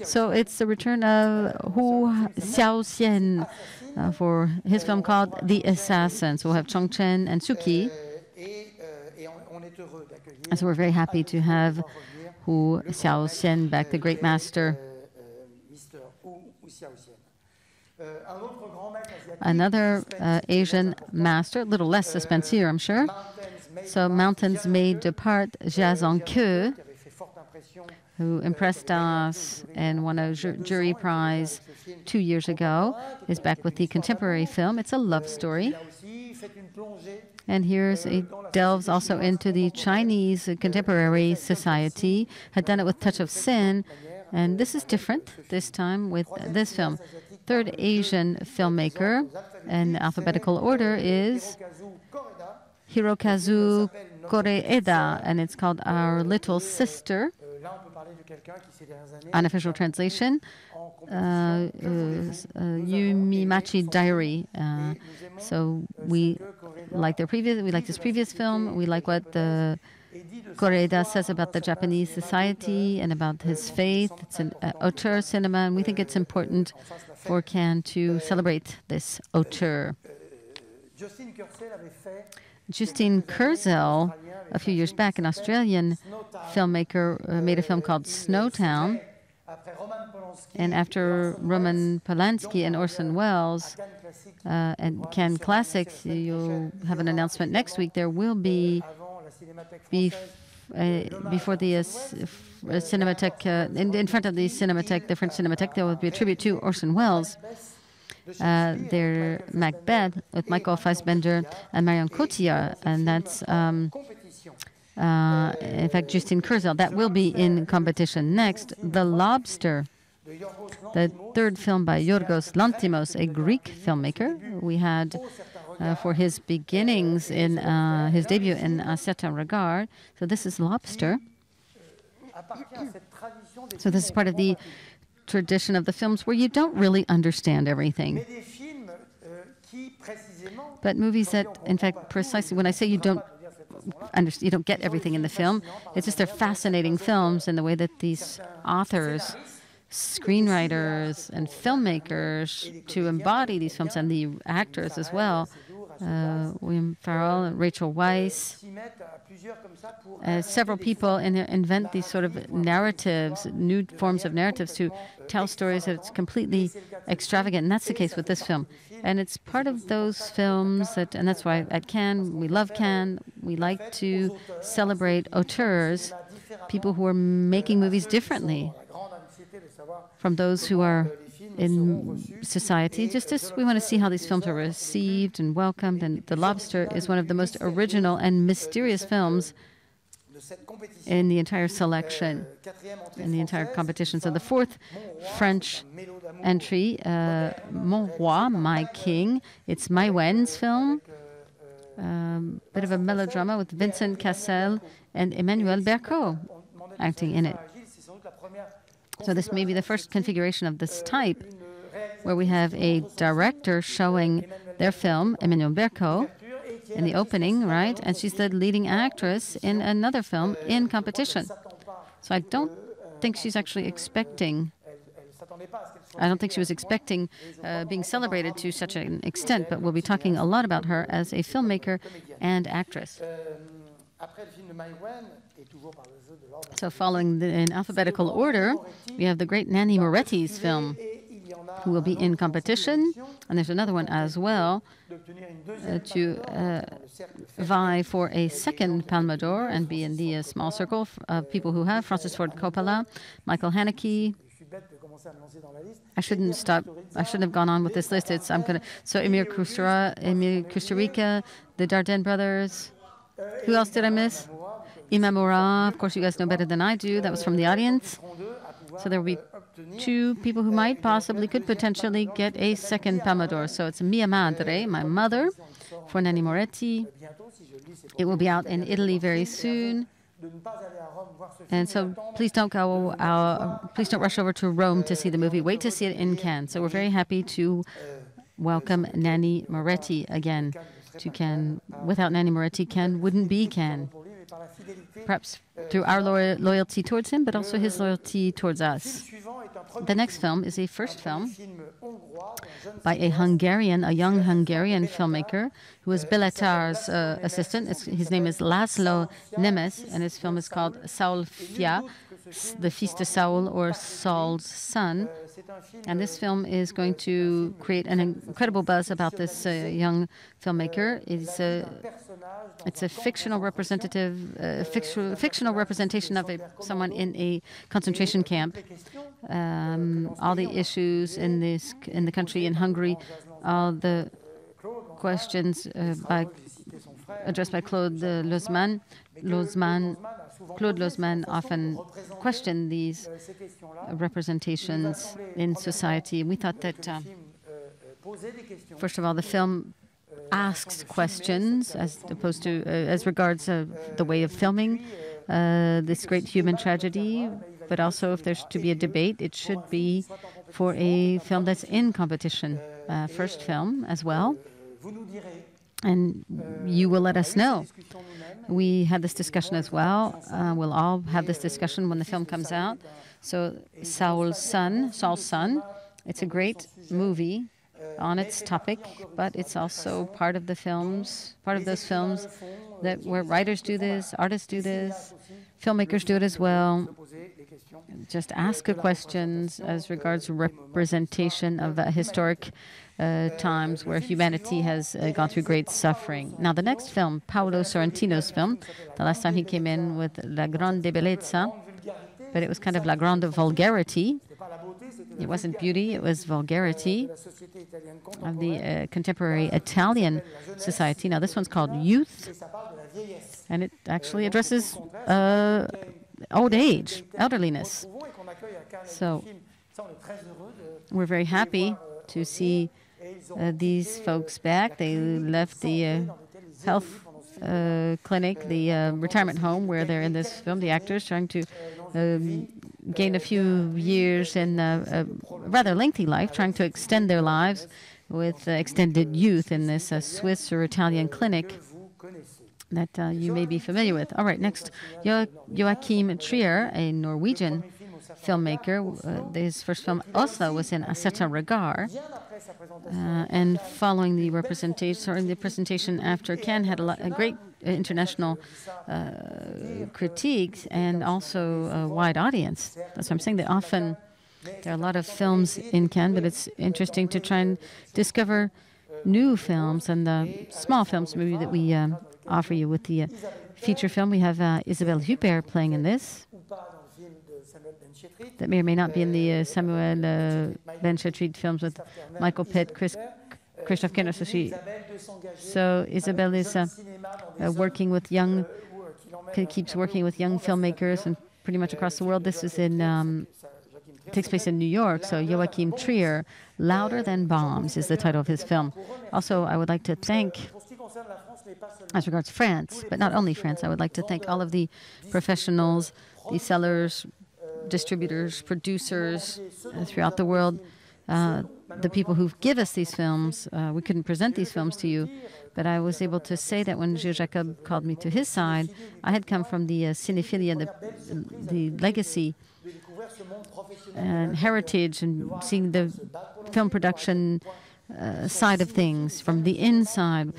So it's the return of Hu Xiaoxian for his film called The Assassin. So we'll have Chong Chen and Suki. And so we're very happy to have Hu Xiaoxian back, the great master. Another Asian master, a little less suspense here, I'm sure. So Mountains May Depart, Jia Zhangke, who impressed us and won a jury prize 2 years ago, is back with the contemporary film. It's a love story. And here's it delves also into the Chinese contemporary society, had done it with Touch of Sin, and this is different this time with this film. Third Asian filmmaker in alphabetical order is Hirokazu Koreeda, and it's called Our Little Sister. Unofficial translation, Yumimachi Diary. So we like this previous film. We like what the Koreeda says about the Japanese society and about his faith. It's an auteur cinema, and we think it's important for Cannes to celebrate this auteur. Justine Kurzel, a few years back, an Australian filmmaker, made a film called Snowtown. And after Roman Polanski and Orson Welles and Cannes Classics, you'll have an announcement next week. There will be, before the Cinematheque, in front of the Cinematheque, the French Cinematheque, there will be a tribute to Orson Welles. Their Macbeth with Michael Fassbender and Marion Cotillard, and that's in fact Justine Kurzel. That will be in competition. Next, The Lobster, the third film by Yorgos Lanthimos, a Greek filmmaker. We had for his beginnings in his debut in A Certain Regard. So this is Lobster. So this is part of the tradition of the films where you don't really understand everything. But movies that, in fact, precisely when I say you don't get everything in the film, it's just they're fascinating films in the way that these authors, screenwriters, and filmmakers to embody these films, and the actors as well, William Farrell and Rachel Weisz. Several people invent these sort of narratives, new forms of narratives to tell stories that's completely extravagant. And that's the case with this film. And it's part of those films that, and that's why at Cannes, we love Cannes. We like to celebrate auteurs, people who are making movies differently from those who are in society. Just as we want to see how these films are received and welcomed. And The Lobster is one of the most original and mysterious films in the entire selection, in the entire competition. So the fourth French entry, Mon Roi, My King. It's Mai Wen's film, bit of a melodrama with Vincent Cassel and Emmanuel Bercot acting in it. So this may be the first configuration of this type, where we have a director showing their film, Emmanuel Bercot, in the opening, right? And she's the leading actress in another film in competition. So I don't think she's actually expecting, I don't think she was expecting being celebrated to such an extent, but we'll be talking a lot about her as a filmmaker and actress. So following in alphabetical order, we have the great Nanni Moretti's film, who will be in competition, and there's another one as well, to vie for a second Palme d'Or and be in the small circle of people who have Francis Ford Coppola, Michael Haneke. I shouldn't have gone on with this list. So Emile Kusturica, the Dardenne brothers. Who else did I miss? Imamura, of course you guys know better than I do. That was from the audience. So there will be two people who could potentially get a second Palme d'Or. So it's Mia Madre, My Mother, for Nanni Moretti. It will be out in Italy very soon. And so please don't rush over to Rome to see the movie. Wait to see it in Cannes. So we're very happy to welcome Nanni Moretti again to Cannes. Without Nanni Moretti, Cannes wouldn't be Cannes. Perhaps through our loyalty towards him, but also his loyalty towards us. The next film is a first film by a young Hungarian filmmaker who was Belatar's assistant. His name is Laszlo Nemes, and his film is called Saul Fia, the Fils de Saul, or Saul's Son. And this film is going to create an incredible buzz about this young filmmaker. It's a fictional representation of someone in a concentration camp. All the issues in the country, in Hungary, all the questions addressed by Claude Lozman. Claude Lozman often questioned these representations in society. We thought that, first of all, the film asks questions as regards the way of filming this great human tragedy, but also if there's to be a debate, it should be for a film that's in competition, first film as well. And you will let us know. We had this discussion as well. We'll all have this discussion when the film comes out. So Saul's Son, it's a great movie on its topic, but it's also part of those films where writers do this, artists do this, filmmakers do it as well. Just ask questions as regards representation of historic times where humanity has gone through great suffering. Now, the next film, Paolo Sorrentino's film, the last time he came in with La Grande Bellezza, but it was kind of La Grande Vulgarity. It wasn't beauty, it was vulgarity of the contemporary Italian society. Now, this one's called Youth, and it actually addresses old age, elderliness. So we're very happy to see these folks back. They left the health clinic, the retirement home where they're in this film, the actors trying to gain a few years in a rather lengthy life, trying to extend their lives with extended youth in this Swiss or Italian clinic that you may be familiar with. All right, next, Joachim Trier, a Norwegian filmmaker. His first film, Oslo, was in A Certain Regard. And following the presentation after Cannes had a great international critiques and also a wide audience. That's what I'm saying. There are a lot of films in Cannes, but it's interesting to try and discover new films and the small films maybe that we offer you with the feature film. We have Isabelle Huppert playing in this. That may or may not be in the Samuel Ben-Chetrit films with Michael Pitt, Christophe Kenner. So Isabelle is working with keeps working with young filmmakers and pretty much across the world. This is takes place in New York. So Joachim Trier, Louder Than Bombs is the title of his film. Also, I would like to thank, as regards France, but not only France, I would like to thank all of the professionals, the sellers, distributors, producers throughout the world, the people who give us these films. We couldn't present these films to you, but I was able to say that when Gilles Jacob called me to his side, I had come from the cinephilia, the legacy and heritage, and seeing the film production side of things from the inside.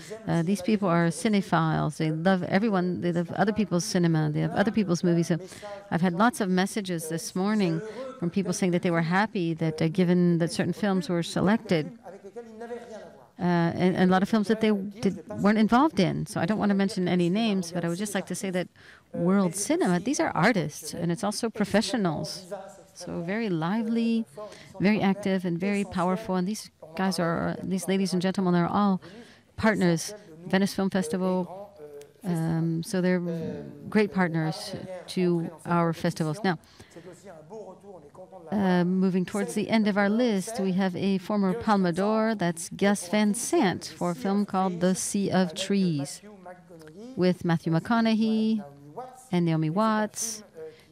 These people are cinephiles. They love everyone. They love other people's cinema. They have other people's movies. So I've had lots of messages this morning from people saying that they were happy that given that certain films were selected, and a lot of films that they weren't involved in. So I don't want to mention any names, but I would just like to say that world cinema, these are artists, and it's also professionals. So very lively, very active, and very powerful. And these ladies and gentlemen are all partners. Venice Film Festival, so they're great partners to our festivals. Now, moving towards the end of our list, we have a former Palme d'Or, that's Gus Van Sant, for a film called The Sea of Trees, with Matthew McConaughey and Naomi Watts.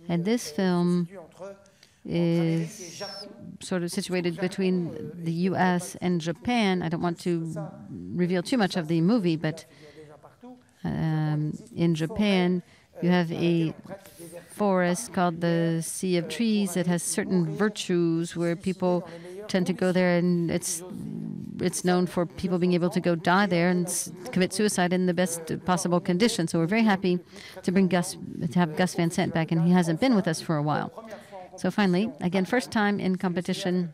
And this film is sort of situated between the U.S. and Japan. I don't want to reveal too much of the movie, but in Japan, you have a forest called the Sea of Trees that has certain virtues where people tend to go there, and it's known for people being able to go die there and commit suicide in the best possible conditions. So we're very happy to have Gus Van Sant back, and he hasn't been with us for a while. So finally, again, first time in competition,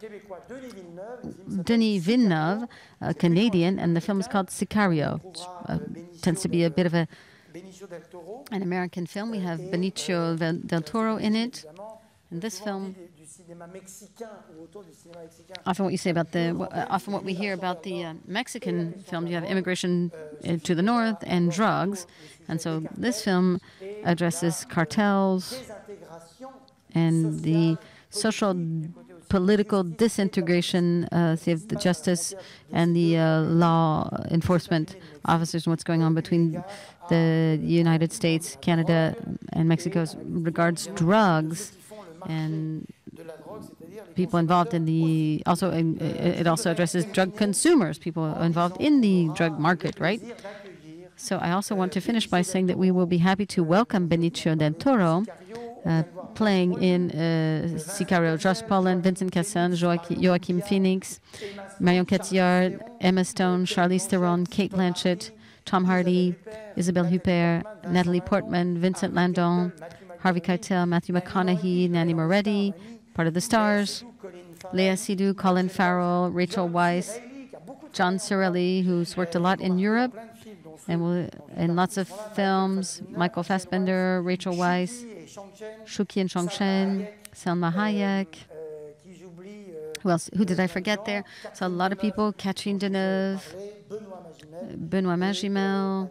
Denis Villeneuve, a Canadian, and the film is called Sicario. Tends to be a bit of an American film. We have Benicio del Toro in it. And this film, often what we hear about the Mexican films, you have immigration to the north and drugs. And so this film addresses cartels and the social political disintegration of the justice and the law enforcement officers, and what's going on between the United States, Canada, and Mexico as regards drugs and people involved in the it also addresses drug consumers, people involved in the drug market, right? So I also want to finish by saying that we will be happy to welcome Benicio del Toro playing in Sicario. Josh Brolin, Vincent Cassel, Joaquin Phoenix, Marion Cotillard, Emma Stone, Charlize Theron, Cate Blanchett, Tom Hardy, Isabelle Huppert, Natalie Portman, Vincent Landon, Harvey Keitel, Matthew McConaughey, Nanni Moretti, part of the stars, Léa Seydoux, Colin Farrell, Rachel Weisz, John Cirelli, who's worked a lot in Europe and in lots of films, Michael Fassbender, Rachel Weisz, Shuki and Shongshen, Selma Hayek. Who else? Who did I forget there? So a lot of people, Catherine Deneuve, Benoît Magimel,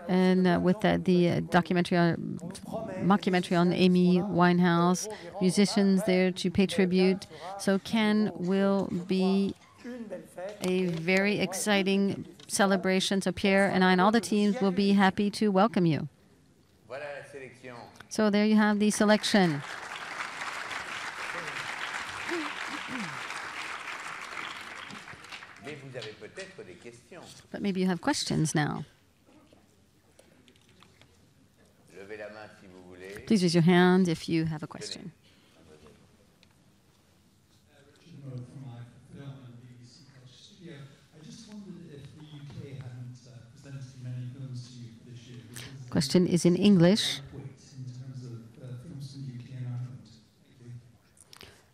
and with the mockumentary on Amy Winehouse, musicians there to pay tribute. So Cannes will be a very exciting celebration. So Pierre and I and all the teams will be happy to welcome you. So there you have the selection. Mais vous avez peut-être des questions. But maybe you have questions now. Levez la main si vous voulez. Please raise your hand if you have a question. From my film and BBC Culture Studio, I just wondered if the UK hadn't presented many films to you this year. Question is in English. In terms of films from UK and Ireland. Thank you.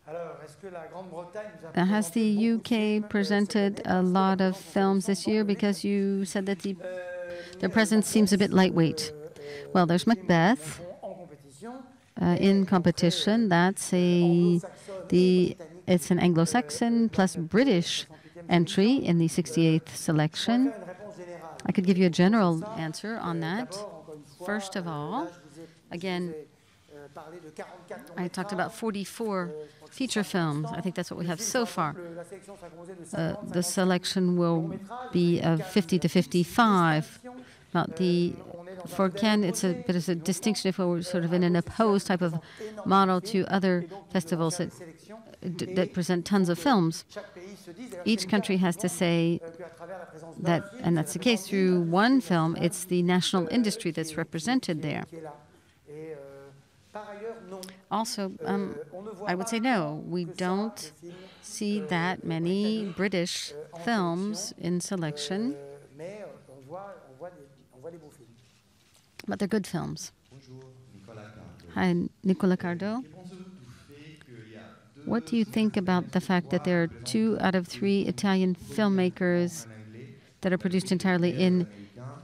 Alors, est-ce que la Grande-Bretagne nous a Has the présenté beaucoup de UK films, presented cette année? a lot of films this year? Because you said that their presence seems a bit lightweight. Well, there's Macbeth En compétition, in competition. That's it's an Anglo-Saxon plus British entry in the 68th selection. une réponse générale. I could give you a general answer on that. D'abord, encore une fois, First of all, là, je vous ai again, parlé de 44 I talked about 44 feature films. I think that's what we have so far. La sélection sera composée de 50, The selection will be of 50 to 55. Now, for Cannes, it's a bit of a distinction if we're sort of in an opposed type of model to other festivals that present tons of films. Each country has to say that, and that's the case through one film, it's the national industry that's represented there. Also, I would say no, we don't see that many British films in selection, but they're good films. Hi, Nicolas Cardo. What do you think about the fact that there are 2 out of 3 Italian filmmakers that are produced entirely in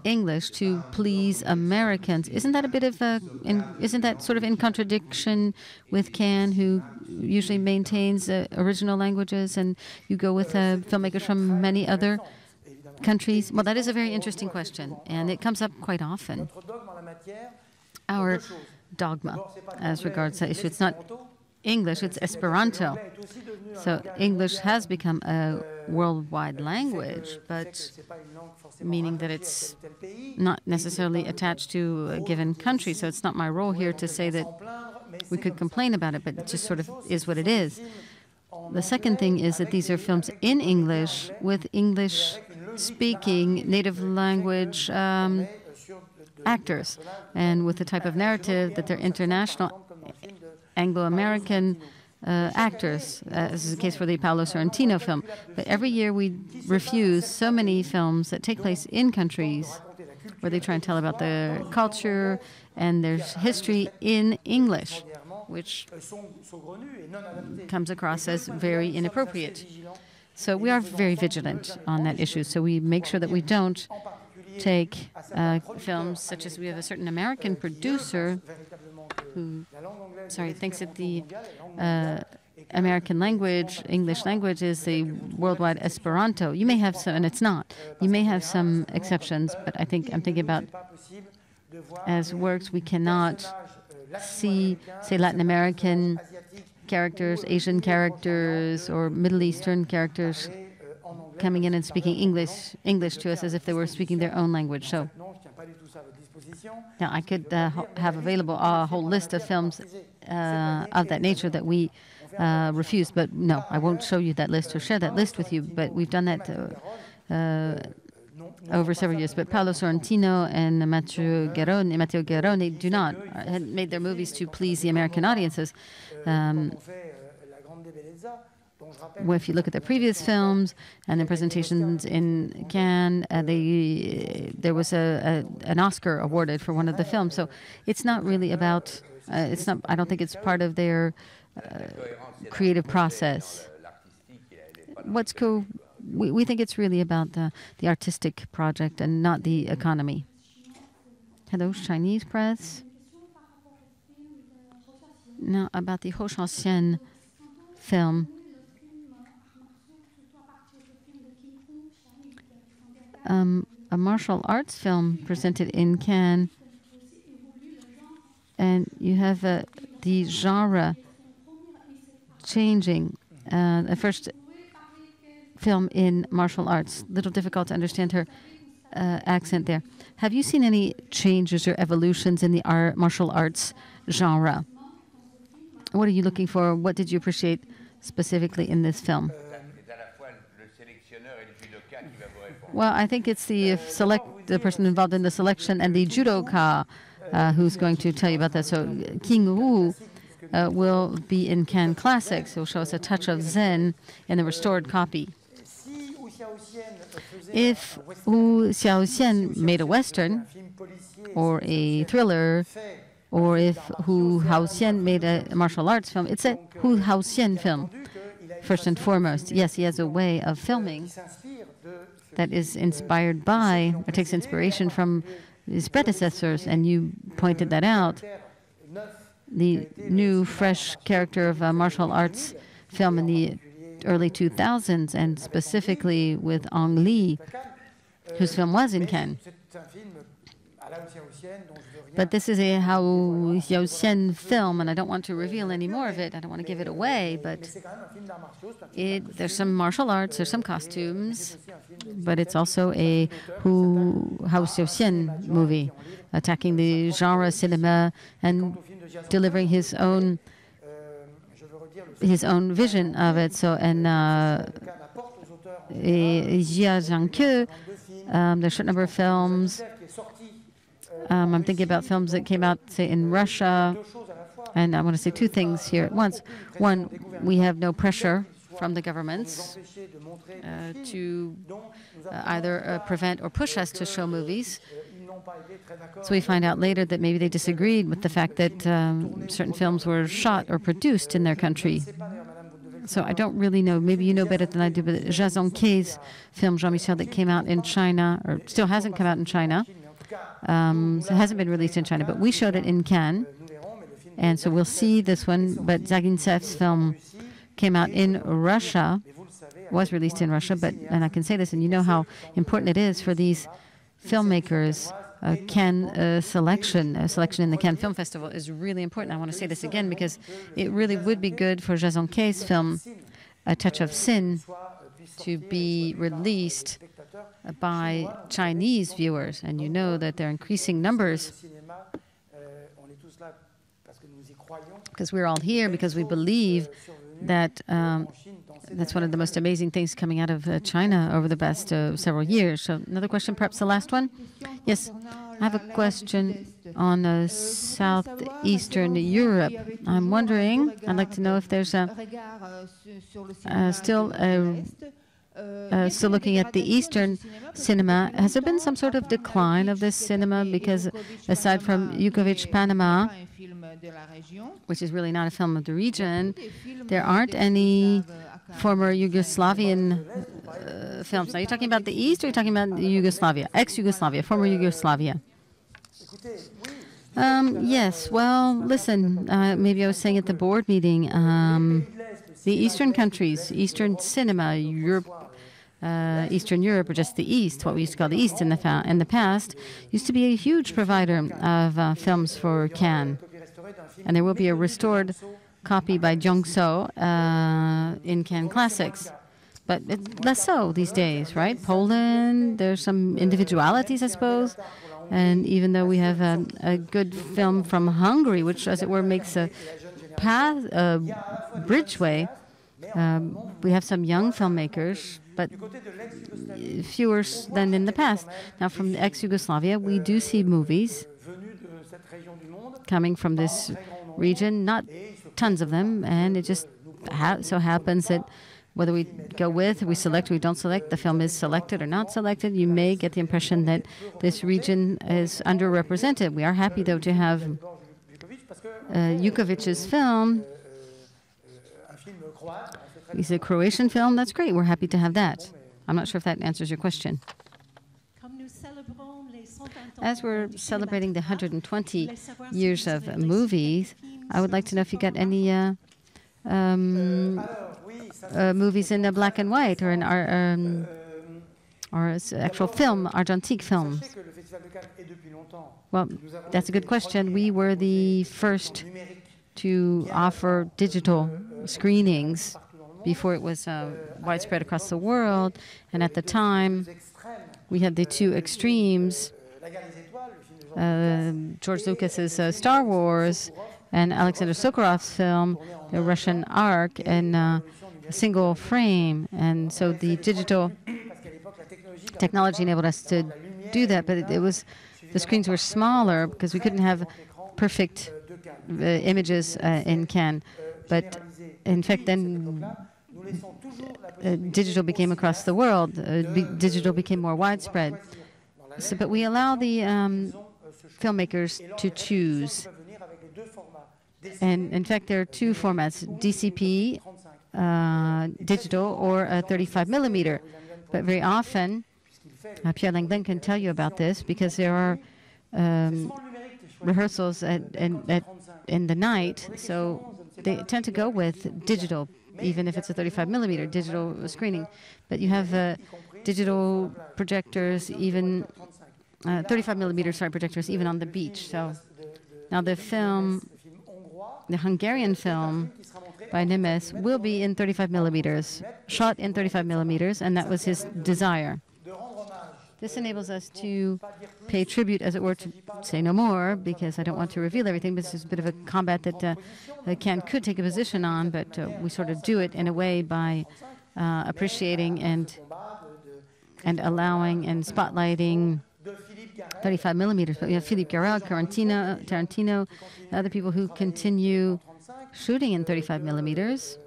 English to please Americans? Isn't that a bit of isn't that sort of in contradiction with Cannes, who usually maintains original languages, and you go with filmmakers from many other countries? Well, that is a very interesting question, and it comes up quite often. Our dogma as regards that issue, it's not English, it's Esperanto. So English has become a worldwide language, but meaning that it's not necessarily attached to a given country. So it's not my role here to say that we could complain about it, but it just sort of is what it is. The second thing is that these are films in English with English-speaking native language actors, and with the type of narrative that they're international Anglo-American actors, as is the case for the Paolo Sorrentino film. But every year we refuse so many films that take place in countries where they try and tell about their culture and their history in English, which comes across as very inappropriate. So we are very vigilant on that issue. So we make sure that we don't take films such as we have a certain American producer who, thinks that the American language, English language, is the worldwide Esperanto. You may have some, and it's not. You may have some exceptions, but I think I'm thinking about as works we cannot see, say, Latin American characters, Asian characters, or Middle Eastern characters coming in and speaking English to us as if they were speaking their own language. So now I could have available a whole list of films of that nature that we refuse, but no, I won't show you that list or share that list with you, but we've done that over several years. But Paolo Sorrentino and Matteo Garrone do not, had made their movies to please the American audiences. Well, if you look at the previous films and the presentations in Cannes, there was an Oscar awarded for one of the films. So it's not really about. It's not. I don't think it's part of their creative process. What's cool? We think it's really about the artistic project and not the economy. Hello, Chinese press. Now about the Haute-Ancienne film. A martial arts film presented in Cannes, and you have the genre changing. The first film in martial arts, little difficult to understand her accent there. Have you seen any changes or evolutions in the martial arts genre? What are you looking for? What did you appreciate specifically in this film? Well, I think it's the person involved in the selection and the judoka who's going to tell you about that. So King Wu will be in Cannes Classics. He'll show us a touch of Zen in the restored copy. If Wu Xiaoxian made a Western or a thriller, or if Hu Haoxian made a martial arts film, it's a Hu Haoxian film, first and foremost. Yes, he has a way of filming that is inspired by, or takes inspiration from his predecessors, and you pointed that out. The new, fresh character of a martial arts film in the early 2000s, and specifically with Ang Lee, whose film was in Cannes. But this is a Hao Xiaoxian film, and I don't want to reveal any more of it. I don't want to give it away, but there's some martial arts, there's some costumes, but it's also a Hao Xiaoxian movie, attacking the genre cinema and delivering his own vision of it. So, and Jia Zhangke, there's a certain number of films. I'm thinking about films that came out, say, in Russia, and I want to say two things here at once. One, we have no pressure from the governments to either prevent or push us to show movies. So we find out later that maybe they disagreed with the fact that certain films were shot or produced in their country. So I don't really know. Maybe you know better than I do, but Jia Zhangke's film, Jean-Michel, that came out in China, or still hasn't come out in China. So it hasn't been released in China, but we showed it in Cannes. And so we'll see this one. But Zagintsev's film came out in Russia, was released in Russia. And I can say this, and you know how important it is for these filmmakers. Cannes selection in the Cannes Film Festival is really important. I want to say this again because it really would be good for Jia Zhangke's film, A Touch of Sin, to be released by Chinese viewers. And you know that there are increasing numbers, because we're all here because we believe that that's one of the most amazing things coming out of China over the past several years. So another question, perhaps the last one? Yes, I have a question on southeastern Europe. I'm wondering, I'd like to know if there's still looking at the Eastern cinema, has there been some sort of decline of this cinema? Because aside from Yukovic Panama, which is really not a film of the region, there aren't any former Yugoslavian films. Are you talking about the East, or are you talking about Yugoslavia, ex-Yugoslavia, former Yugoslavia? Yes, well, listen, maybe I was saying at the board meeting, the Eastern countries, Eastern cinema, Europe, Eastern Europe, or just the East, what we used to call the East in the past, used to be a huge provider of films for Cannes. And there will be a restored copy by Jong-so in Cannes Classics. But it's less so these days, right? Poland, there's some individualities, I suppose. And even though we have a good film from Hungary, which, as it were, makes a bridgeway, we have some young filmmakers, but fewer than in the past. Now, from ex-Yugoslavia, we do see movies coming from this region, not tons of them, and it just so happens that whether we go with, we select, or we don't select, the film is selected or not selected, you may get the impression that this region is underrepresented. We are happy, though, to have Yukovic's film. It's a Croatian film. That's great. We're happy to have that. I'm not sure if that answers your question. As we're celebrating the 120 years of movies, I would like to know if you got any movies in black and white, or in our actual film, argentique films. Well, that's a good question. We were the first to offer digital screenings before it was widespread across the world. And at the time, we had the two extremes, George Lucas's Star Wars and Alexander Sokorov's film, The Russian Ark. And single frame. And so the digital technology enabled us to do that, but the screens were smaller because we couldn't have perfect images in CAN. But in fact, then digital became across the world. Digital became more widespread. So, but we allow the filmmakers to choose. And in fact, there are two formats, DCP, digital, or a 35 millimeter. But very often, Pierre Langlen can tell you about this, because there are rehearsals in the night, so they tend to go with digital, even if it's a 35 millimeter digital screening. But you have digital projectors, even 35 millimeter projectors, even on the beach. So now the Hungarian film by Nemes will be in 35 millimeters, shot in 35 millimeters, and that was his desire. This enables us to pay tribute, as it were, to say no more, because I don't want to reveal everything, but this is a bit of a combat that CAN could take a position on, but we sort of do it in a way by appreciating and allowing and spotlighting 35 millimeters. But we have Philippe Garrel, Tarantino, other people who continue shooting in 35 millimeters.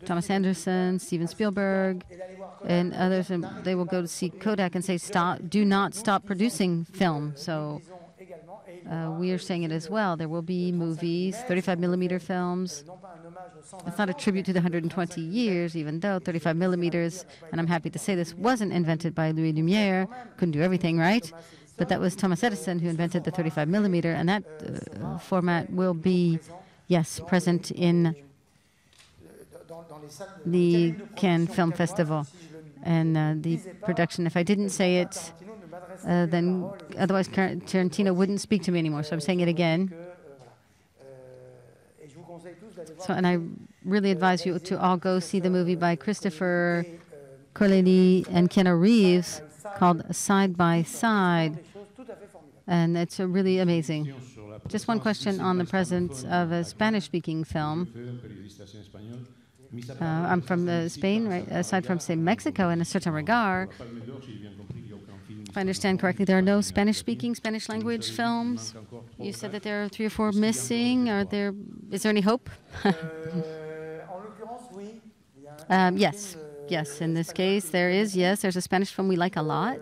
Thomas Anderson, Steven Spielberg, and others, and they will go to see Kodak and say, "Stop! Do not stop producing film." So we are saying it as well. There will be movies, 35 millimeter films. It's not a tribute to the 120 years, even though 35 millimeters, and I'm happy to say this, wasn't invented by Louis Lumière. Couldn't do everything, right? But that was Thomas Edison who invented the 35 millimeter, and that format will be, yes, present in the Cannes Film Festival and the production. If I didn't say it, then otherwise Tarantino wouldn't speak to me anymore. So I'm saying it again. So, and I really advise you to all go see the movie by Christopher Colelli and Keanu Reeves called Side by Side. And it's really amazing. Just one question on the presence of a Spanish-speaking film. I'm from Spain, right? Aside from, say, Mexico in a certain regard. If I understand correctly, there are no Spanish-speaking, Spanish-language films. You said that there are 3 or 4 missing. Is there any hope? Yes. Yes, in this case, there is. Yes, there's a Spanish film we like a lot.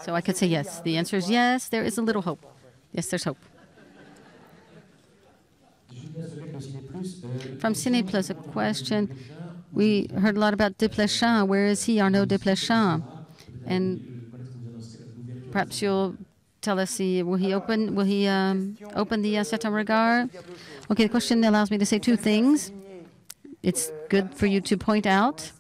So I could say yes. The answer is yes, there is a little hope. Yes, there's hope. From Cine Plus, a question. We heard a lot about Desplechin. Where is he, Arnaud Desplechin? And perhaps you'll tell us, will he open the Certain Regard? Okay, the question allows me to say 2 things. It's good for you to point out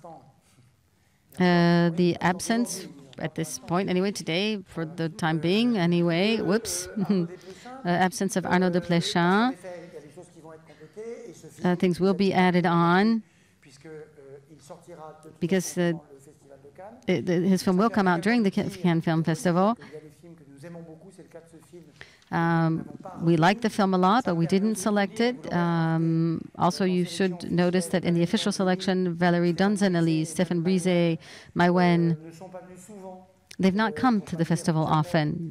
the absence, at this point anyway, today, for the time being anyway, absence of Arnaud Desplechin. Things will be added on because his film will come out during the Cannes Film Festival. We like the film a lot, but we didn't select it. Also, you should notice that in the official selection, Valérie Donzanelli, Stéphane Brisé, Maïwen, they've not come to the festival often.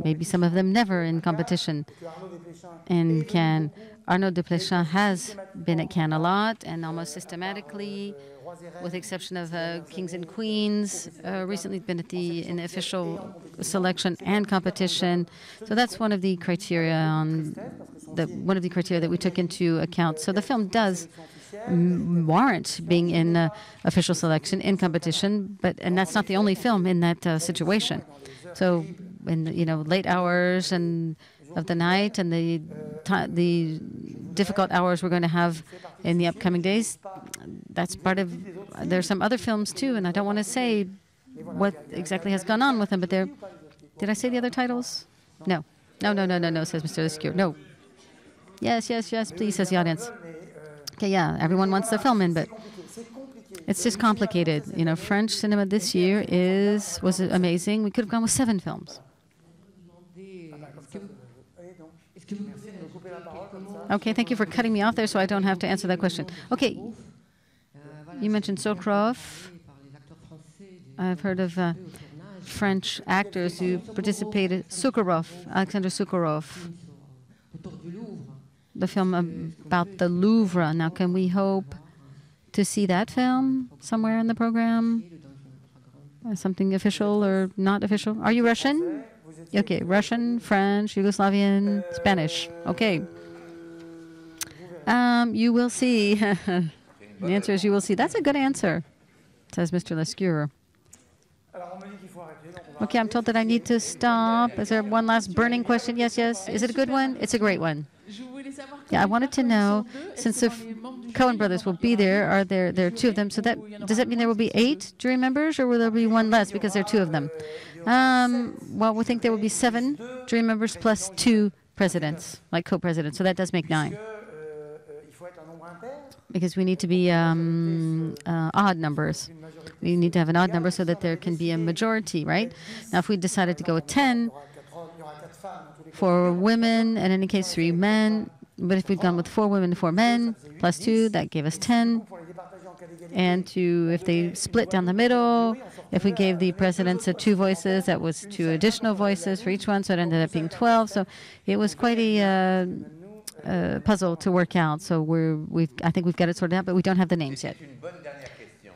Maybe some of them never in competition in Cannes. Arnaud Desplechin has been at Cannes a lot and almost systematically, with the exception of Kings and Queens, recently been at in the official selection and competition. So that's one of the criteria that we took into account. So the film does warrant being in official selection, in competition, and that's not the only film in that situation. So in late hours and of the night and the difficult hours we're going to have in the upcoming days, that's part of. There's some other films too, and I don't want to say what exactly has gone on with them, but there. Did I say the other titles? No, says Mr. Lescure. No. Yes, please, says the audience. Okay, yeah, everyone wants their film in, but it's just complicated. French cinema this year was amazing. We could have gone with 7 films. Okay, thank you for cutting me off there so I don't have to answer that question. Okay, you mentioned Sokurov. I've heard of French actors who participated. Sokurov, Alexander Sokurov, the film about the Louvre. Now, can we hope to see that film somewhere in the program? Something official or not official? Are you Russian? Okay, Russian, French, Yugoslavian, Spanish. Okay. You will see. The answer is you will see. That's a good answer, says Mr. Lescure. Okay, I'm told that I need to stop. Is there one last burning question? Yes, yes. Is it a good one? It's a great one. Yeah, I wanted to know, since the Cohen brothers will be there, are there are two of them, so does that mean there will be 8 jury members, or will there be one less because there are 2 of them? Well, we think there will be 7 jury members plus 2 presidents, like co-presidents, so that does make 9. Because we need to be odd numbers. We need to have an odd number so that there can be a majority, right? Now, if we decided to go with 10 for women, in any case 3 men, but if we'd gone with 4 women, 4 men, plus 2, that gave us 10. And if they split down the middle, if we gave the presidents 2 voices, that was 2 additional voices for each one, so it ended up being 12. So it was quite a puzzle to work out. So I think we've got it sorted out, but we don't have the names yet.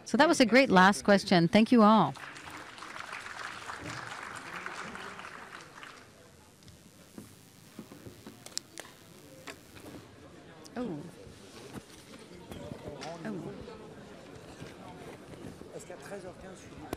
So that was a great last question. Thank you all. Est-ce qu'à 13h15, je suis libre?